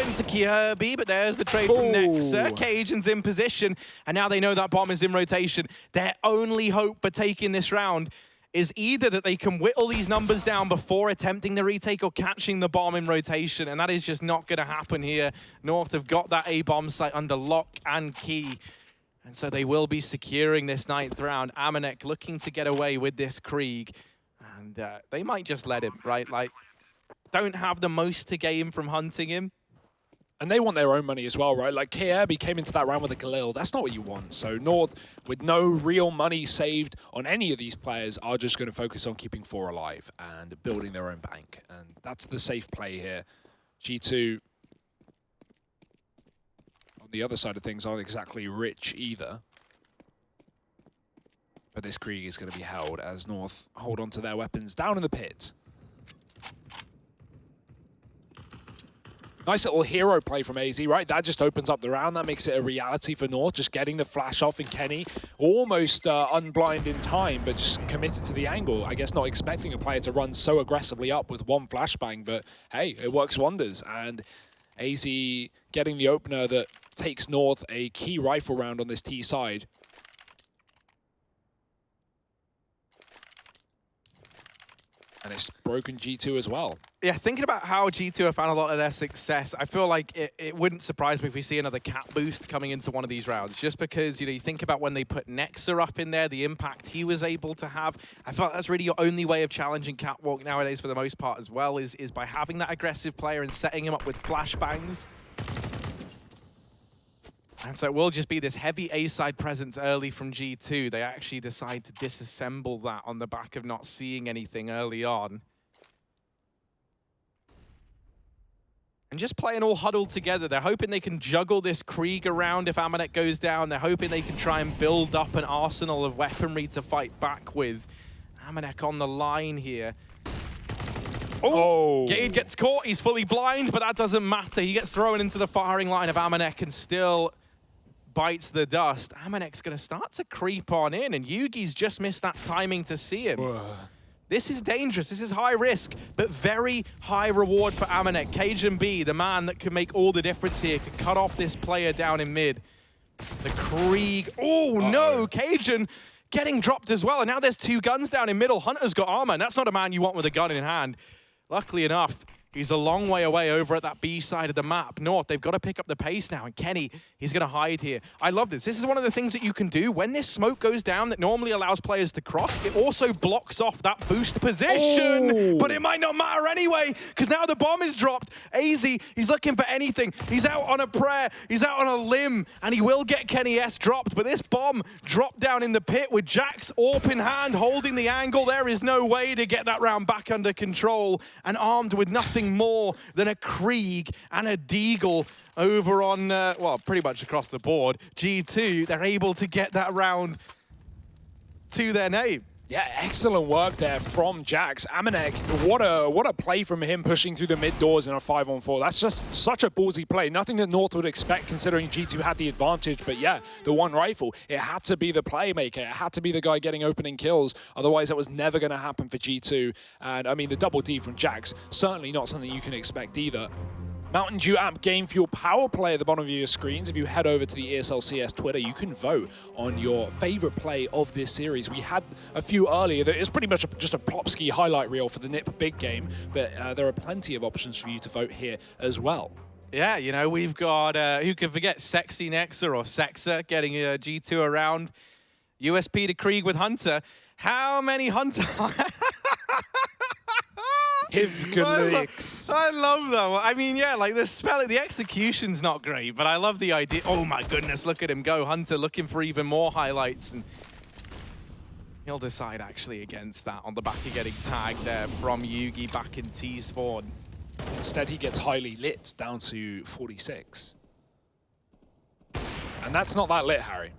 into Kirby, but there's the trade from Nexa. Cajun's in position, and now they know that bomb is in rotation. Their only hope for taking this round is either that they can whittle these numbers down before attempting the retake or catching the bomb in rotation, and that is just not going to happen here. North have got that A bomb site under lock and key. And so they will be securing this 9th round. Amanek looking to get away with this Krieg. And they might just let him, right? Like, don't have the most to gain from hunting him. And they want their own money as well, right? Like, Kirby came into that round with a Galil. That's not what you want. So North, with no real money saved on any of these players, are just going to focus on keeping 4 alive and building their own bank. And that's the safe play here. G2... the other side of things aren't exactly rich either. But this Krieg is going to be held as North hold on to their weapons down in the pit. Nice little hero play from AZ, right? That just opens up the round. That makes it a reality for North, just getting the flash off, and Kenny almost unblind in time, but just committed to the angle. I guess not expecting a player to run so aggressively up with one flashbang, but hey, it works wonders. And AZ getting the opener that takes North a key rifle round on this T side. And it's broken G2 as well. Yeah, thinking about how G2 have found a lot of their success, I feel like it wouldn't surprise me if we see another cat boost coming into one of these rounds. Just because, you know, you think about when they put Nexa up in there, the impact he was able to have. I felt that's really your only way of challenging Catwalk nowadays for the most part as well, is by having that aggressive player and setting him up with flashbangs. And so it will just be this heavy A-side presence early from G2. They actually decide to disassemble that on the back of not seeing anything early on. And just playing all huddled together. They're hoping they can juggle this Krieg around if Amanek goes down. They're hoping they can try and build up an arsenal of weaponry to fight back with. Amanek on the line here. Oh, Gade gets caught. He's fully blind, but that doesn't matter. He gets thrown into the firing line of Amanek and still bites the dust. Amanek's going to start to creep on in, and Yugi's just missed that timing to see him. This is dangerous. This is high risk, but very high reward for Amanek. Cajun B, the man that could make all the difference here, could cut off this player down in mid. The Krieg. Oh, no. Cajun getting dropped as well, and now there's two guns down in middle. Hunter's got armor, and that's not a man you want with a gun in hand. Luckily enough, he's a long way away over at that B side of the map. North, they've got to pick up the pace now, and Kenny, he's going to hide here. I love this. This is one of the things that you can do. When this smoke goes down that normally allows players to cross, it also blocks off that boost position. But it might not matter anyway, because now the bomb is dropped. AZ, he's looking for anything. He's out on a prayer. He's out on a limb, and he will get Kenny S dropped. But this bomb dropped down in the pit with Jack's AWP in hand, holding the angle. There is no way to get that round back under control, and armed with nothing more than a Krieg and a Deagle over on, well, pretty much across the board. G2, they're able to get that round to their name. Yeah, excellent work there from Jax. Amanek, what a play from him pushing through the mid doors in a 5-on-4. That's just such a ballsy play. Nothing that North would expect considering G2 had the advantage. But yeah, the one rifle, it had to be the playmaker. It had to be the guy getting opening kills. Otherwise, that was never going to happen for G2. And I mean, the double D from Jax, certainly not something you can expect either. Mountain Dew app Game Fuel Power Play at the bottom of your screens. If you head over to the ESL CS Twitter, you can vote on your favorite play of this series. We had a few earlier. It's pretty much just a Plopsky highlight reel for the NIP big game, but there are plenty of options for you to vote here as well. Yeah, you know, we've got, who can forget Sexy Nexa or Sexa getting G2 around. USP to Krieg with Hunter. How many Hunter... I love that. I mean, yeah, like the spelling, the execution's not great, but I love the idea. Oh my goodness, look at him go. Hunter looking for even more highlights, and he'll decide actually against that on the back of getting tagged there from Yugi back in T-spawn. Instead, he gets highly lit down to 46. And that's not that lit, Harry.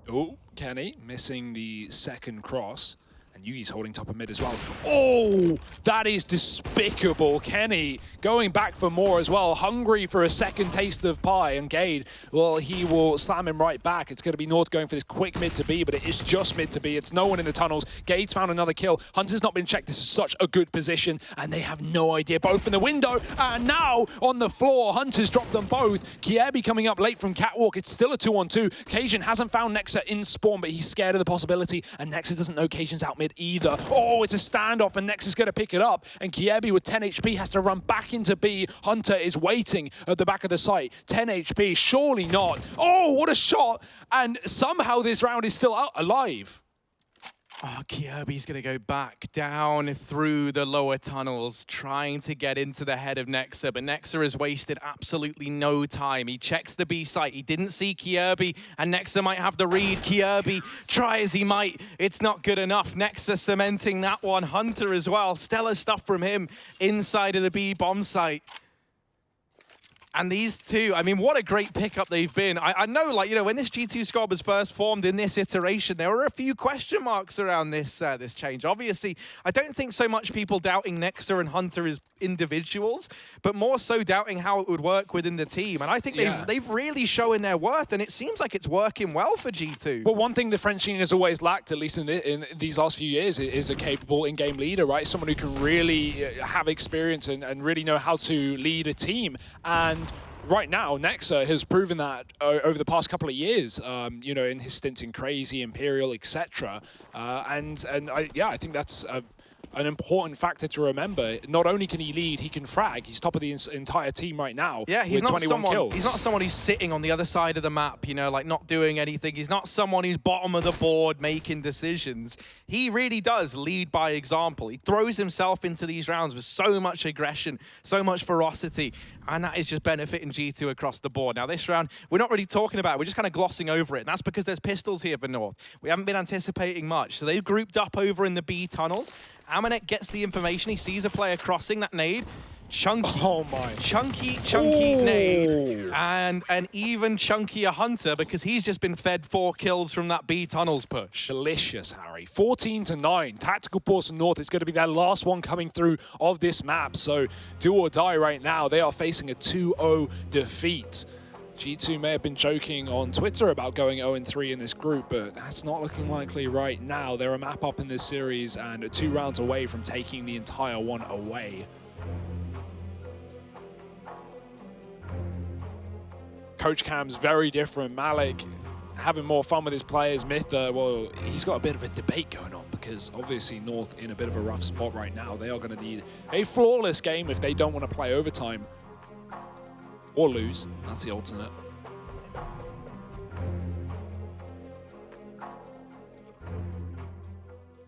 Oh, Kenny missing the second cross. And Yugi's holding top of mid as well. Oh, that is despicable. Kenny going back for more as well. Hungry for a second taste of pie. And Gade, well, he will slam him right back. It's going to be North going for this quick mid to B, but it is just mid to B. It's no one in the tunnels. Gade's found another kill. Hunter's not been checked. This is such a good position, and they have no idea. Both in the window, and now on the floor. Hunter's dropped them both. Kiebi coming up late from Catwalk. It's still a 2-on-2. Cajun hasn't found Nexa in spawn, but he's scared of the possibility, and Nexa doesn't know Cajun's out mid either. Oh, it's a standoff, and Nexa's going to pick it up, and Kiebi with 10 HP has to run back into B. Hunter is waiting at the back of the site. 10 HP, surely not. Oh, what a shot, and somehow this round is still out alive. Oh, Kiebi's going to go back down through the lower tunnels, trying to get into the head of Nexa, but Nexa has wasted absolutely no time. He checks the B site. He didn't see Kiebi, and Nexa might have the read. Kiebi, try as he might, it's not good enough. Nexa cementing that one. Hunter as well. Stellar stuff from him inside of the B bomb site. And these two, I mean, what a great pickup they've been. I know, like, you know, when this G2 squad was first formed in this iteration, there were a few question marks around this this change. Obviously, I don't think so much people doubting Nexa and Hunter as individuals, but more so doubting how it would work within the team. And I think they've really shown their worth, and it seems like it's working well for G2. But one thing the French scene has always lacked, at least in these last few years, is a capable in-game leader, right? Someone who can really have experience and really know how to lead a team. And right now, Nexa has proven that over the past couple of years, you know, in his stints in Crazy, Imperial, etc. I think that's an important factor to remember. Not only can he lead, he can frag. He's top of the entire team right now. Yeah, he's with not 21 kills. He's not someone who's sitting on the other side of the map, you know, like not doing anything. He's not someone who's bottom of the board making decisions. He really does lead by example. He throws himself into these rounds with so much aggression, so much ferocity, and that is just benefiting G2 across the board. Now, this round, we're not really talking about it. We're just kind of glossing over it, and that's because there's pistols here for North. We haven't been anticipating much. So they've grouped up over in the B tunnels. Amanek gets the information. He sees a player crossing that nade. Chunky. Oh my. Chunky nade. And an even chunkier Hunter because he's just been fed 4 kills from that B tunnels push. Delicious, Harry. 14-9. Tactical Pulse North is going to be their last one coming through of this map. So do or die right now. They are facing a 2-0 defeat. G2 may have been joking on Twitter about going 0-3 in this group, but that's not looking likely right now. They're a map up in this series and 2 rounds away from taking the entire one away. Coach Cam's very different. Malik having more fun with his players. Mytha, well, he's got a bit of a debate going on because obviously North in a bit of a rough spot right now. They are going to need a flawless game if they don't want to play overtime. Or lose. That's the alternate.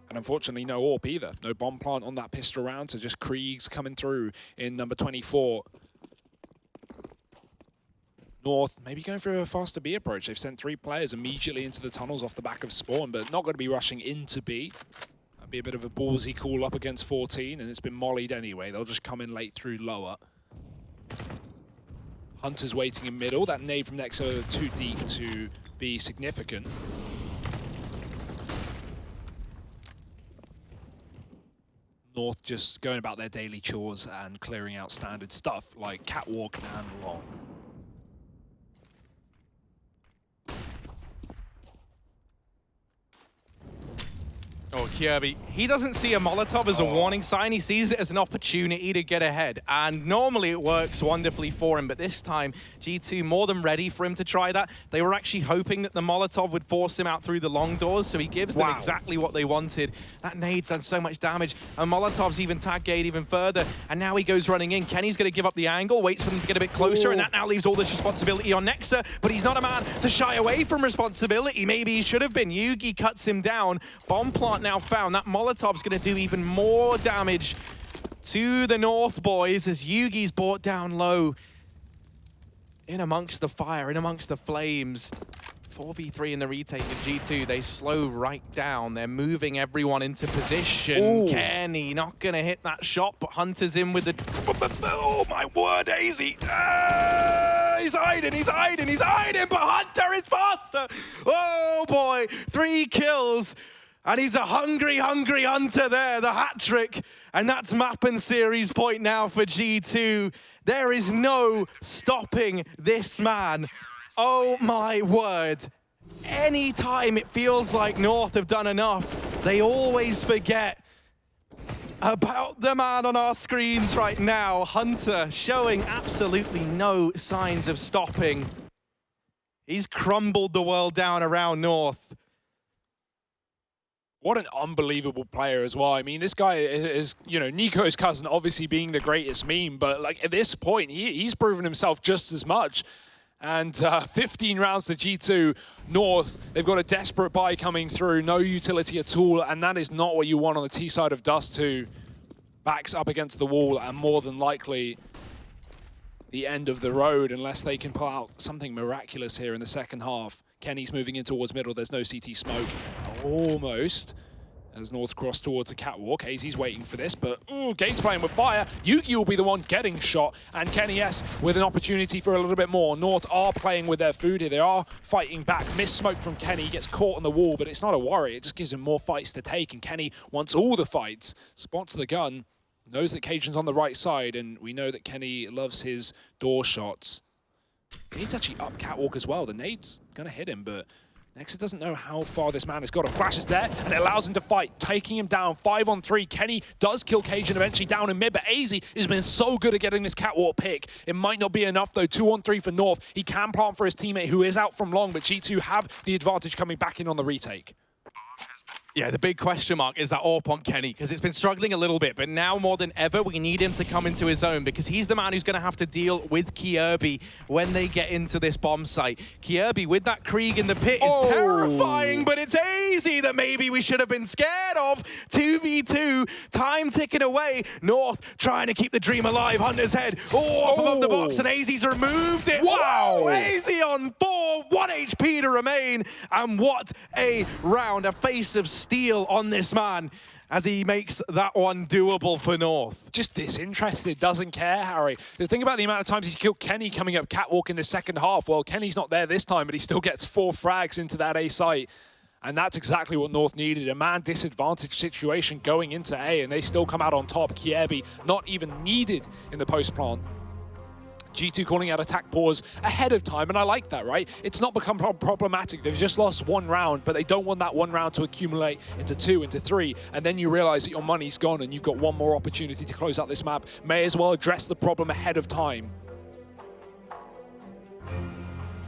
And unfortunately, no AWP either. No bomb plant on that pistol round, so just Kriegs coming through in number 24. North maybe going for a faster B approach. They've sent 3 players immediately into the tunnels off the back of spawn, but not going to be rushing into B. That'd be a bit of a ballsy call up against 14, and it's been mollied anyway. They'll just come in late through lower. Hunter's waiting in middle. That nade from Nexa too deep to be significant. North just going about their daily chores and clearing out standard stuff like catwalk and long. Oh, Kirby. He doesn't see a Molotov as a warning sign. He sees it as an opportunity to get ahead. And normally it works wonderfully for him, but this time, G2 more than ready for him to try that. They were actually hoping that the Molotov would force him out through the long doors, so he gives them exactly what they wanted. That nade's done so much damage, and Molotov's even tag gate even further, and now he goes running in. Kenny's going to give up the angle, waits for them to get a bit closer, and that now leaves all this responsibility on Nexa, but he's not a man to shy away from responsibility. Maybe he should have been. Yugi cuts him down. Bomb plant now found. That Molotov's going to do even more damage to the North boys as Yugi's brought down low in amongst the fire, in amongst the flames. 4v3 in the retake of G2. They slow right down. They're moving everyone into position. Ooh. Kenny not going to hit that shot, but Hunter's in with the... Oh, my word, AZ. He's hiding, but Hunter is faster. Oh, boy. 3 kills. And he's a hungry Hunter there, the hat trick. And that's map and series point now for G2. There is no stopping this man. Oh my word. Anytime it feels like North have done enough, they always forget about the man on our screens right now. Hunter showing absolutely no signs of stopping. He's crumbled the world down around North. What an unbelievable player as well. I mean, this guy is, you know, Nico's cousin, obviously being the greatest meme, but like at this point, he's proven himself just as much. And 15 rounds to G2 North. They've got a desperate buy coming through, no utility at all, and that is not what you want on the T side of Dust2. Backs up against the wall, and more than likely the end of the road, unless they can pull out something miraculous here in the second half. Kenny's moving in towards middle. There's no CT smoke. Almost. As North cross towards the catwalk, AZ's waiting for this, but Gates playing with fire. Yugi will be the one getting shot, and Kenny S with an opportunity for a little bit more. North are playing with their food here. They are fighting back. Miss smoke from Kenny, gets caught on the wall, but it's not a worry. It just gives him more fights to take, and Kenny wants all the fights. Spots the gun, knows that Cajun's on the right side, and we know that Kenny loves his door shots. He's actually up catwalk as well. The nade's gonna hit him, but Nexus doesn't know how far this man has got. A flash is there, and it allows him to fight, taking him down 5-on-3. Kenny does kill Cajun eventually down in mid, but AZ has been so good at getting this catwalk pick. It might not be enough, though. 2-on-3 for North. He can plant for his teammate, who is out from long, but G2 have the advantage coming back in on the retake. Yeah, the big question mark is that AWP on Kenny, because it's been struggling a little bit, but now more than ever, we need him to come into his own, because he's the man who's going to have to deal with Kjaerbye when they get into this bomb site. Kjaerbye with that Krieg in the pit is terrifying, but it's AZ that maybe we should have been scared of. 2v2, time ticking away. North trying to keep the dream alive. Hunter's head, up above the box, and AZ's removed it. Wow! AZ on 4, 1 HP to remain, and what a round. A face of steel on this man as he makes that one doable for North. Just disinterested, doesn't care, Harry. The thing about the amount of times he's killed Kenny coming up catwalk in the second half, well, Kenny's not there this time, but he still gets 4 frags into that A site. And that's exactly what North needed, a man disadvantage situation going into A, and they still come out on top. Kjaerbye not even needed in the post plant. G2 calling out attack pause ahead of time, and I like that, right? It's not become problematic. They've just lost 1 round, but they don't want that 1 round to accumulate into 2, into 3, and then you realize that your money's gone and you've got 1 more opportunity to close out this map. May as well address the problem ahead of time.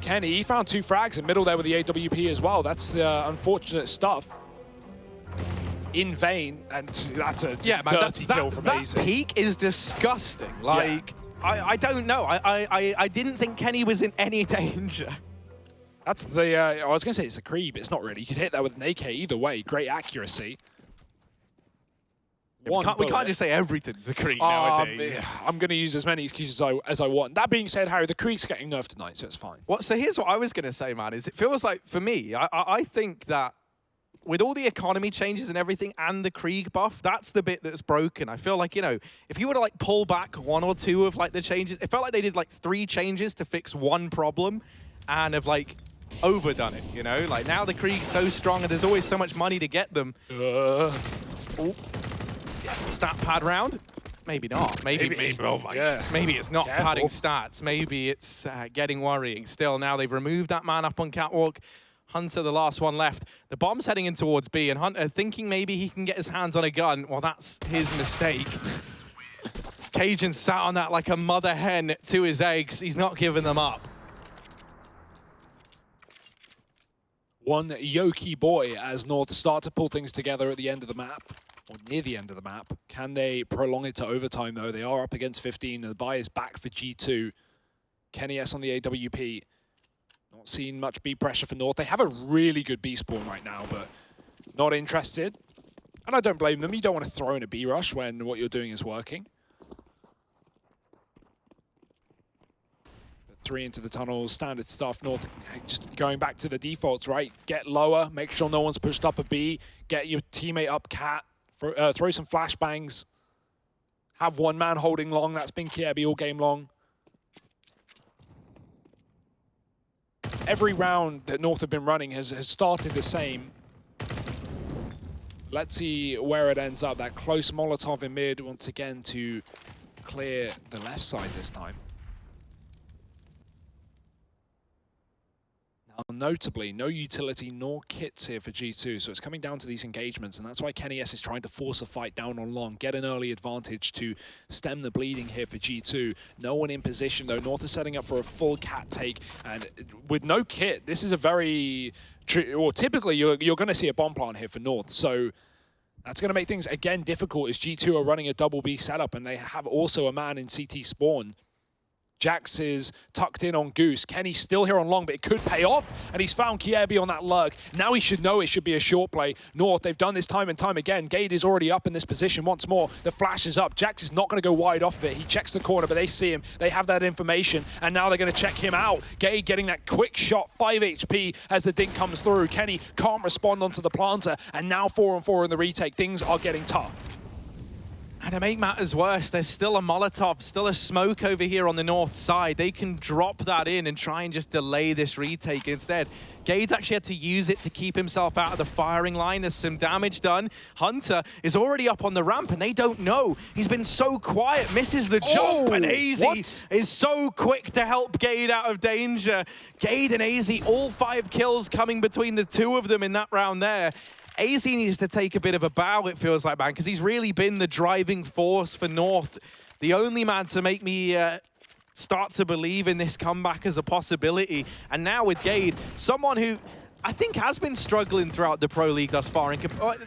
Kenny, he found 2 frags in middle there with the AWP as well. That's unfortunate stuff. In vain, and that's a dirty kill from AZ. That peak is disgusting. Like... Yeah. I don't know. I didn't think Kenny was in any danger. That's the, I was going to say it's a Krieg, but it's not really. You could hit that with an AK either way. Great accuracy. Yeah, we can't just say everything's a Krieg nowadays. I'm going to use as many excuses as I want. That being said, Harry, the Krieg's getting nerfed tonight, so it's fine. So here's what I was going to say, man, is it feels like, for me, I think that with all the economy changes and everything and the Krieg buff, that's the bit that's broken. I feel like, you know, if you were to like pull back 1 or 2 of like the changes, it felt like they did like 3 changes to fix 1 problem and have like overdone it, you know? Like now the Krieg's so strong and there's always so much money to get them. Yeah, stat pad round? Maybe not. Maybe it's not padding stats. Maybe it's getting worrying. Still, now they've removed that man up on catwalk. Hunter, the last one left. The bomb's heading in towards B, and Hunter thinking maybe he can get his hands on a gun. Well, that's his mistake. Cajun sat on that like a mother hen to his eggs. He's not giving them up. One Yoki boy as North start to pull things together at the end of the map, or near the end of the map. Can they prolong it to overtime, though? They are up against 15, and the buy is back for G2. Kenny S on the AWP. Not seeing much B pressure for North. They have a really good B spawn right now, but not interested. And I don't blame them. You don't want to throw in a B rush when what you're doing is working. But 3 into the tunnels, standard stuff. North just going back to the defaults, right? Get lower, make sure no one's pushed up a B, get your teammate up cat, throw some flashbangs, have 1 man holding long. That's been Kjaerbye all game long. Every round that North have been running has started the same. Let's see where it ends up. That close Molotov in mid once again to clear the left side this time. Now, notably, no utility nor kits here for G2, so it's coming down to these engagements, and that's why Kenny S is trying to force a fight down on long, get an early advantage to stem the bleeding here for G2. No one in position, though. North is setting up for a full cat take, and with no kit, this is a very... Or typically, you're going to see a bomb plant here for North, so that's going to make things, again, difficult as G2 are running a double B setup, and they have also a man in CT spawn. Jax is tucked in on Goose. Kenny's still here on long, but it could pay off, and he's found Kiebi on that lurk. Now he should know it should be a short play. North, they've done this time and time again. Gade is already up in this position once more. The flash is up. Jax is not going to go wide off of it. He checks the corner, but they see him. They have that information, and now they're going to check him out. Gade getting that quick shot, 5 HP as the dink comes through. Kenny can't respond onto the planter, and now 4-on-4 in the retake. Things are getting tough. And to make matters worse, there's still a Molotov, still a smoke over here on the north side. They can drop that in and try and just delay this retake instead. Gade's actually had to use it to keep himself out of the firing line. There's some damage done. Hunter is already up on the ramp, and they don't know. He's been so quiet, misses the jump, and AZ is so quick to help Gade out of danger. Gade and AZ, all 5 kills coming between the two of them in that round there. AZ needs to take a bit of a bow, it feels like, man, because he's really been the driving force for North. The only man to make me start to believe in this comeback as a possibility. And now with Gade, someone who I think has been struggling throughout the Pro League thus far.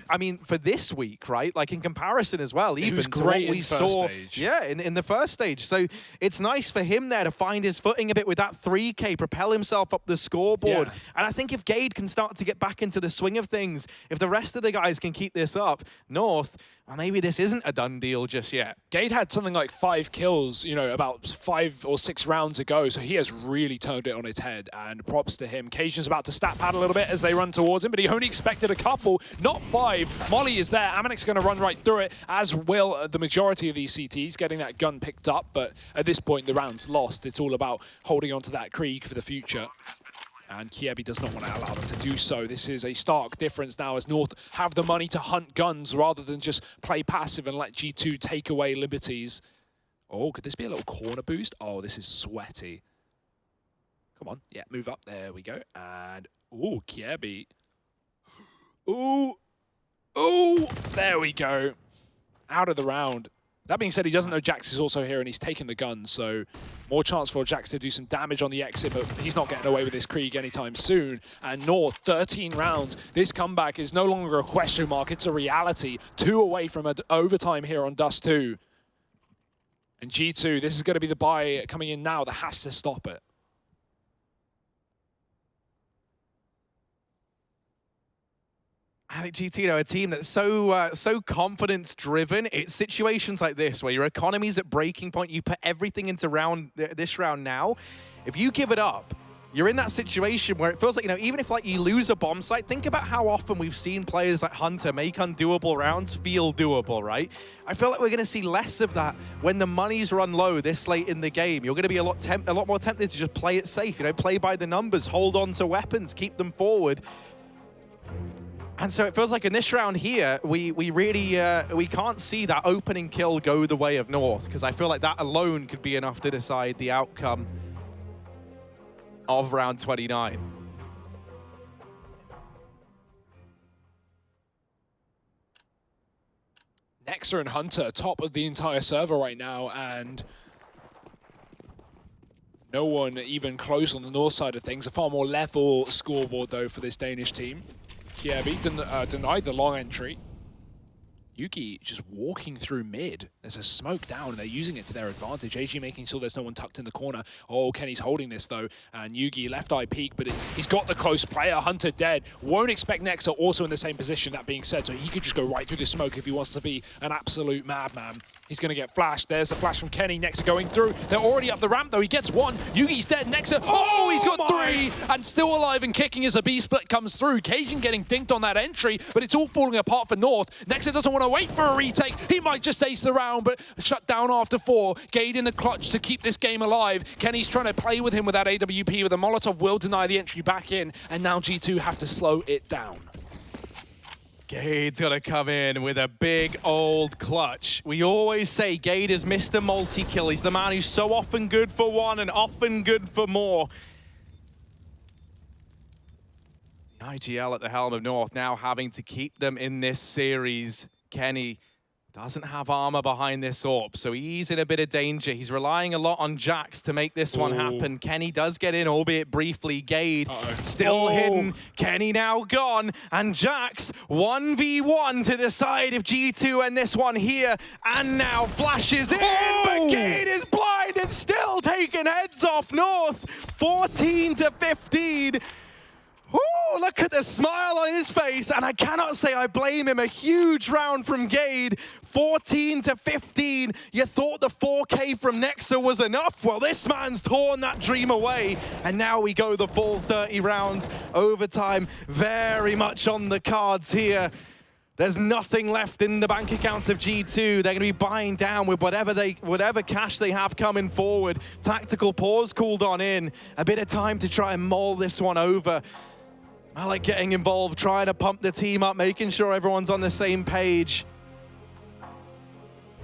I mean, for this week, right? Like in comparison as well, even was to great what we in first saw. stage. Yeah, in the first stage. So it's nice for him there to find his footing a bit with that 3K, propel himself up the scoreboard. Yeah. And I think if Gade can start to get back into the swing of things, if the rest of the guys can keep this up, North, well, maybe this isn't a done deal just yet. Gade had something like 5 kills, you know, about 5 or 6 rounds ago, so he has really turned it on its head, and props to him. Cajun's about to stat pad a little bit as they run towards him, but he only expected a couple, not 5. Molly is there. Amanic's going to run right through it, as will the majority of these CTs, getting that gun picked up, but at this point, the round's lost. It's all about holding on to that Krieg for the future. And Kiebi does not want to allow them to do so. This is a stark difference now as North have the money to hunt guns rather than just play passive and let G2 take away liberties. Oh, could this be a little corner boost? Oh, this is sweaty. Come on. Yeah, move up. There we go. And, ooh, Kiebi. Ooh. Ooh. There we go. Out of the round. That being said, he doesn't know Jax is also here, and he's taken the gun, so more chance for Jax to do some damage on the exit, but he's not getting away with this Krieg anytime soon. And North, 13 rounds. This comeback is no longer a question mark, it's a reality. 2 away from an overtime here on Dust2. And G2, this is going to be the buy coming in now that has to stop it. I think GT, you know, a team that's so confidence-driven. It's situations like this where your economy's at breaking point. You put everything into this round now. If you give it up, you're in that situation where it feels like, you know, even if like you lose a bomb site, think about how often we've seen players like Hunter make undoable rounds feel doable, right? I feel like we're going to see less of that when the money's run low this late in the game. You're going to be a lot more tempted to just play it safe, you know, play by the numbers, hold on to weapons, keep them forward. And so it feels like in this round here, we really we can't see that opening kill go the way of North, because I feel like that alone could be enough to decide the outcome of round 29. Nexa and Hunter top of the entire server right now, and no one even close on the north side of things. A far more level scoreboard though for this Danish team. Kiebi denied the long entry. Yuki just walking through mid. There's a smoke down, and they're using it to their advantage. AG making sure there's no one tucked in the corner. Oh, Kenny's holding this, though. And Yugi left eye peek, but he's got the close player. Hunter dead. Won't expect Nexa also in the same position, that being said. So he could just go right through the smoke if he wants to be an absolute madman. He's going to get flashed. There's a flash from Kenny. Nexa going through. They're already up the ramp, though. He gets 1. Yugi's dead. Nexa, oh, he's got 3. And still alive and kicking as a B-split comes through. Cajun getting dinked on that entry, but it's all falling apart for North. Nexa doesn't want to wait for a retake. He might just ace the round, but shut down after 4. Gade in the clutch to keep this game alive. Kenny's trying to play with him with that AWP, with a Molotov will deny the entry back in, and now G2 have to slow it down. Gade's got to come in with a big old clutch. We always say Gade is Mr. Multi-Kill. He's the man who's so often good for 1 and often good for more. IGL at the helm of North now having to keep them in this series. Kenny Doesn't have armor behind this AWP, so he's in a bit of danger. He's relying a lot on Jax to make this one happen. Kenny does get in, albeit briefly. Gade still hidden. Kenny now gone, and Jax 1v1 to decide if G2 end this one here, and now flashes in, but Gade is blind and still taking heads off North. 14 to 15. Ooh, look at the smile on his face, and I cannot say I blame him. A huge round from Gade, 14 to 15. You thought the 4K from Nexa was enough? Well, this man's torn that dream away, and now we go the full 30 rounds. Overtime very much on the cards here. There's nothing left in the bank accounts of G2. They're going to be buying down with whatever cash they have coming forward. Tactical pause called on in. A bit of time to try and mull this one over. I like getting involved, trying to pump the team up, making sure everyone's on the same page.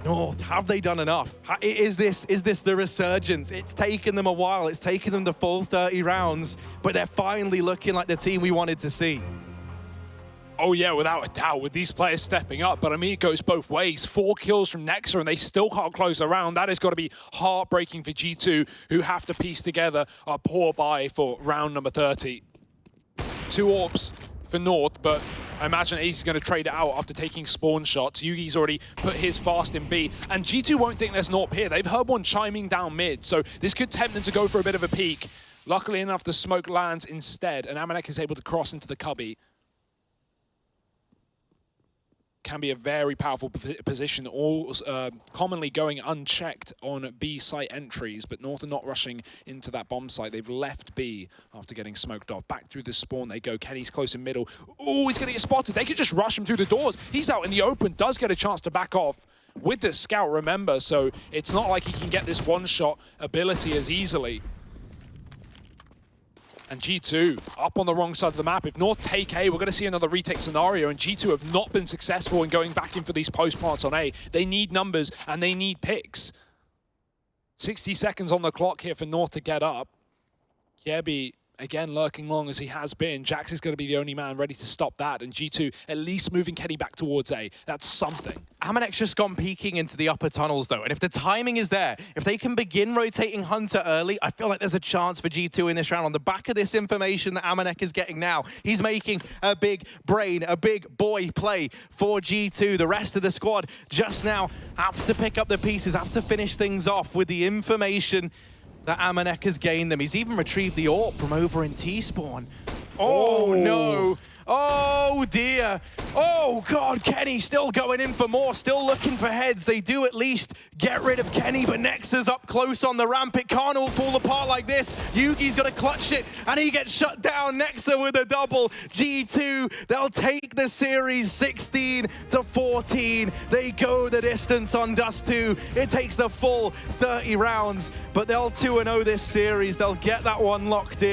North, have they done enough? Is this the resurgence? It's taken them a while. It's taken them the full 30 rounds, but they're finally looking like the team we wanted to see. Oh yeah, without a doubt, with these players stepping up. But I mean, it goes both ways. 4 kills from Nexa, and they still can't close the round. That has got to be heartbreaking for G2, who have to piece together a poor buy for round number 30. 2 AWPs for North, but I imagine Ace is going to trade it out after taking spawn shots. Yugi's already put his fast in B, and G2 won't think there's AWP here. They've heard one chiming down mid, so this could tempt them to go for a bit of a peek. Luckily enough, the smoke lands instead, and Amanek is able to cross into the cubby. Can be a very powerful position, all commonly going unchecked on B site entries, but North are not rushing into that bomb site. They've left B after getting smoked off. Back through the spawn they go. Kenny's close in middle. Oh, he's going to get spotted. They could just rush him through the doors. He's out in the open, does get a chance to back off with the scout, remember, so it's not like he can get this one-shot ability as easily. And G2 up on the wrong side of the map. If North take A, we're going to see another retake scenario, and G2 have not been successful in going back in for these post plants on A. They need numbers and they need picks. 60 seconds on the clock here for North to get up. Kiebi again lurking long as he has been. Jax is going to be the only man ready to stop that, and G2 at least moving Kenny back towards A. That's something. Amanek's just gone peeking into the upper tunnels though, and if the timing is there, if they can begin rotating Hunter early, I feel like there's a chance for G2 in this round. On the back of this information that Amanek is getting now, he's making a big brain, a big boy play for G2. The rest of the squad just now have to pick up the pieces, have to finish things off with the information that Amanek has gained them. He's even retrieved the AWP from over in T-spawn. Oh no. Oh dear. Oh God, Kenny still going in for more, still looking for heads. They do at least get rid of Kenny, but Nexa's up close on the ramp. It can't all fall apart like this. Yugi's got to clutch it, and he gets shut down. Nexa with a double. G2, they'll take the series 16 to 14. They go the distance on Dust2. It takes the full 30 rounds, but they'll 2-0 this series. They'll get that one locked in.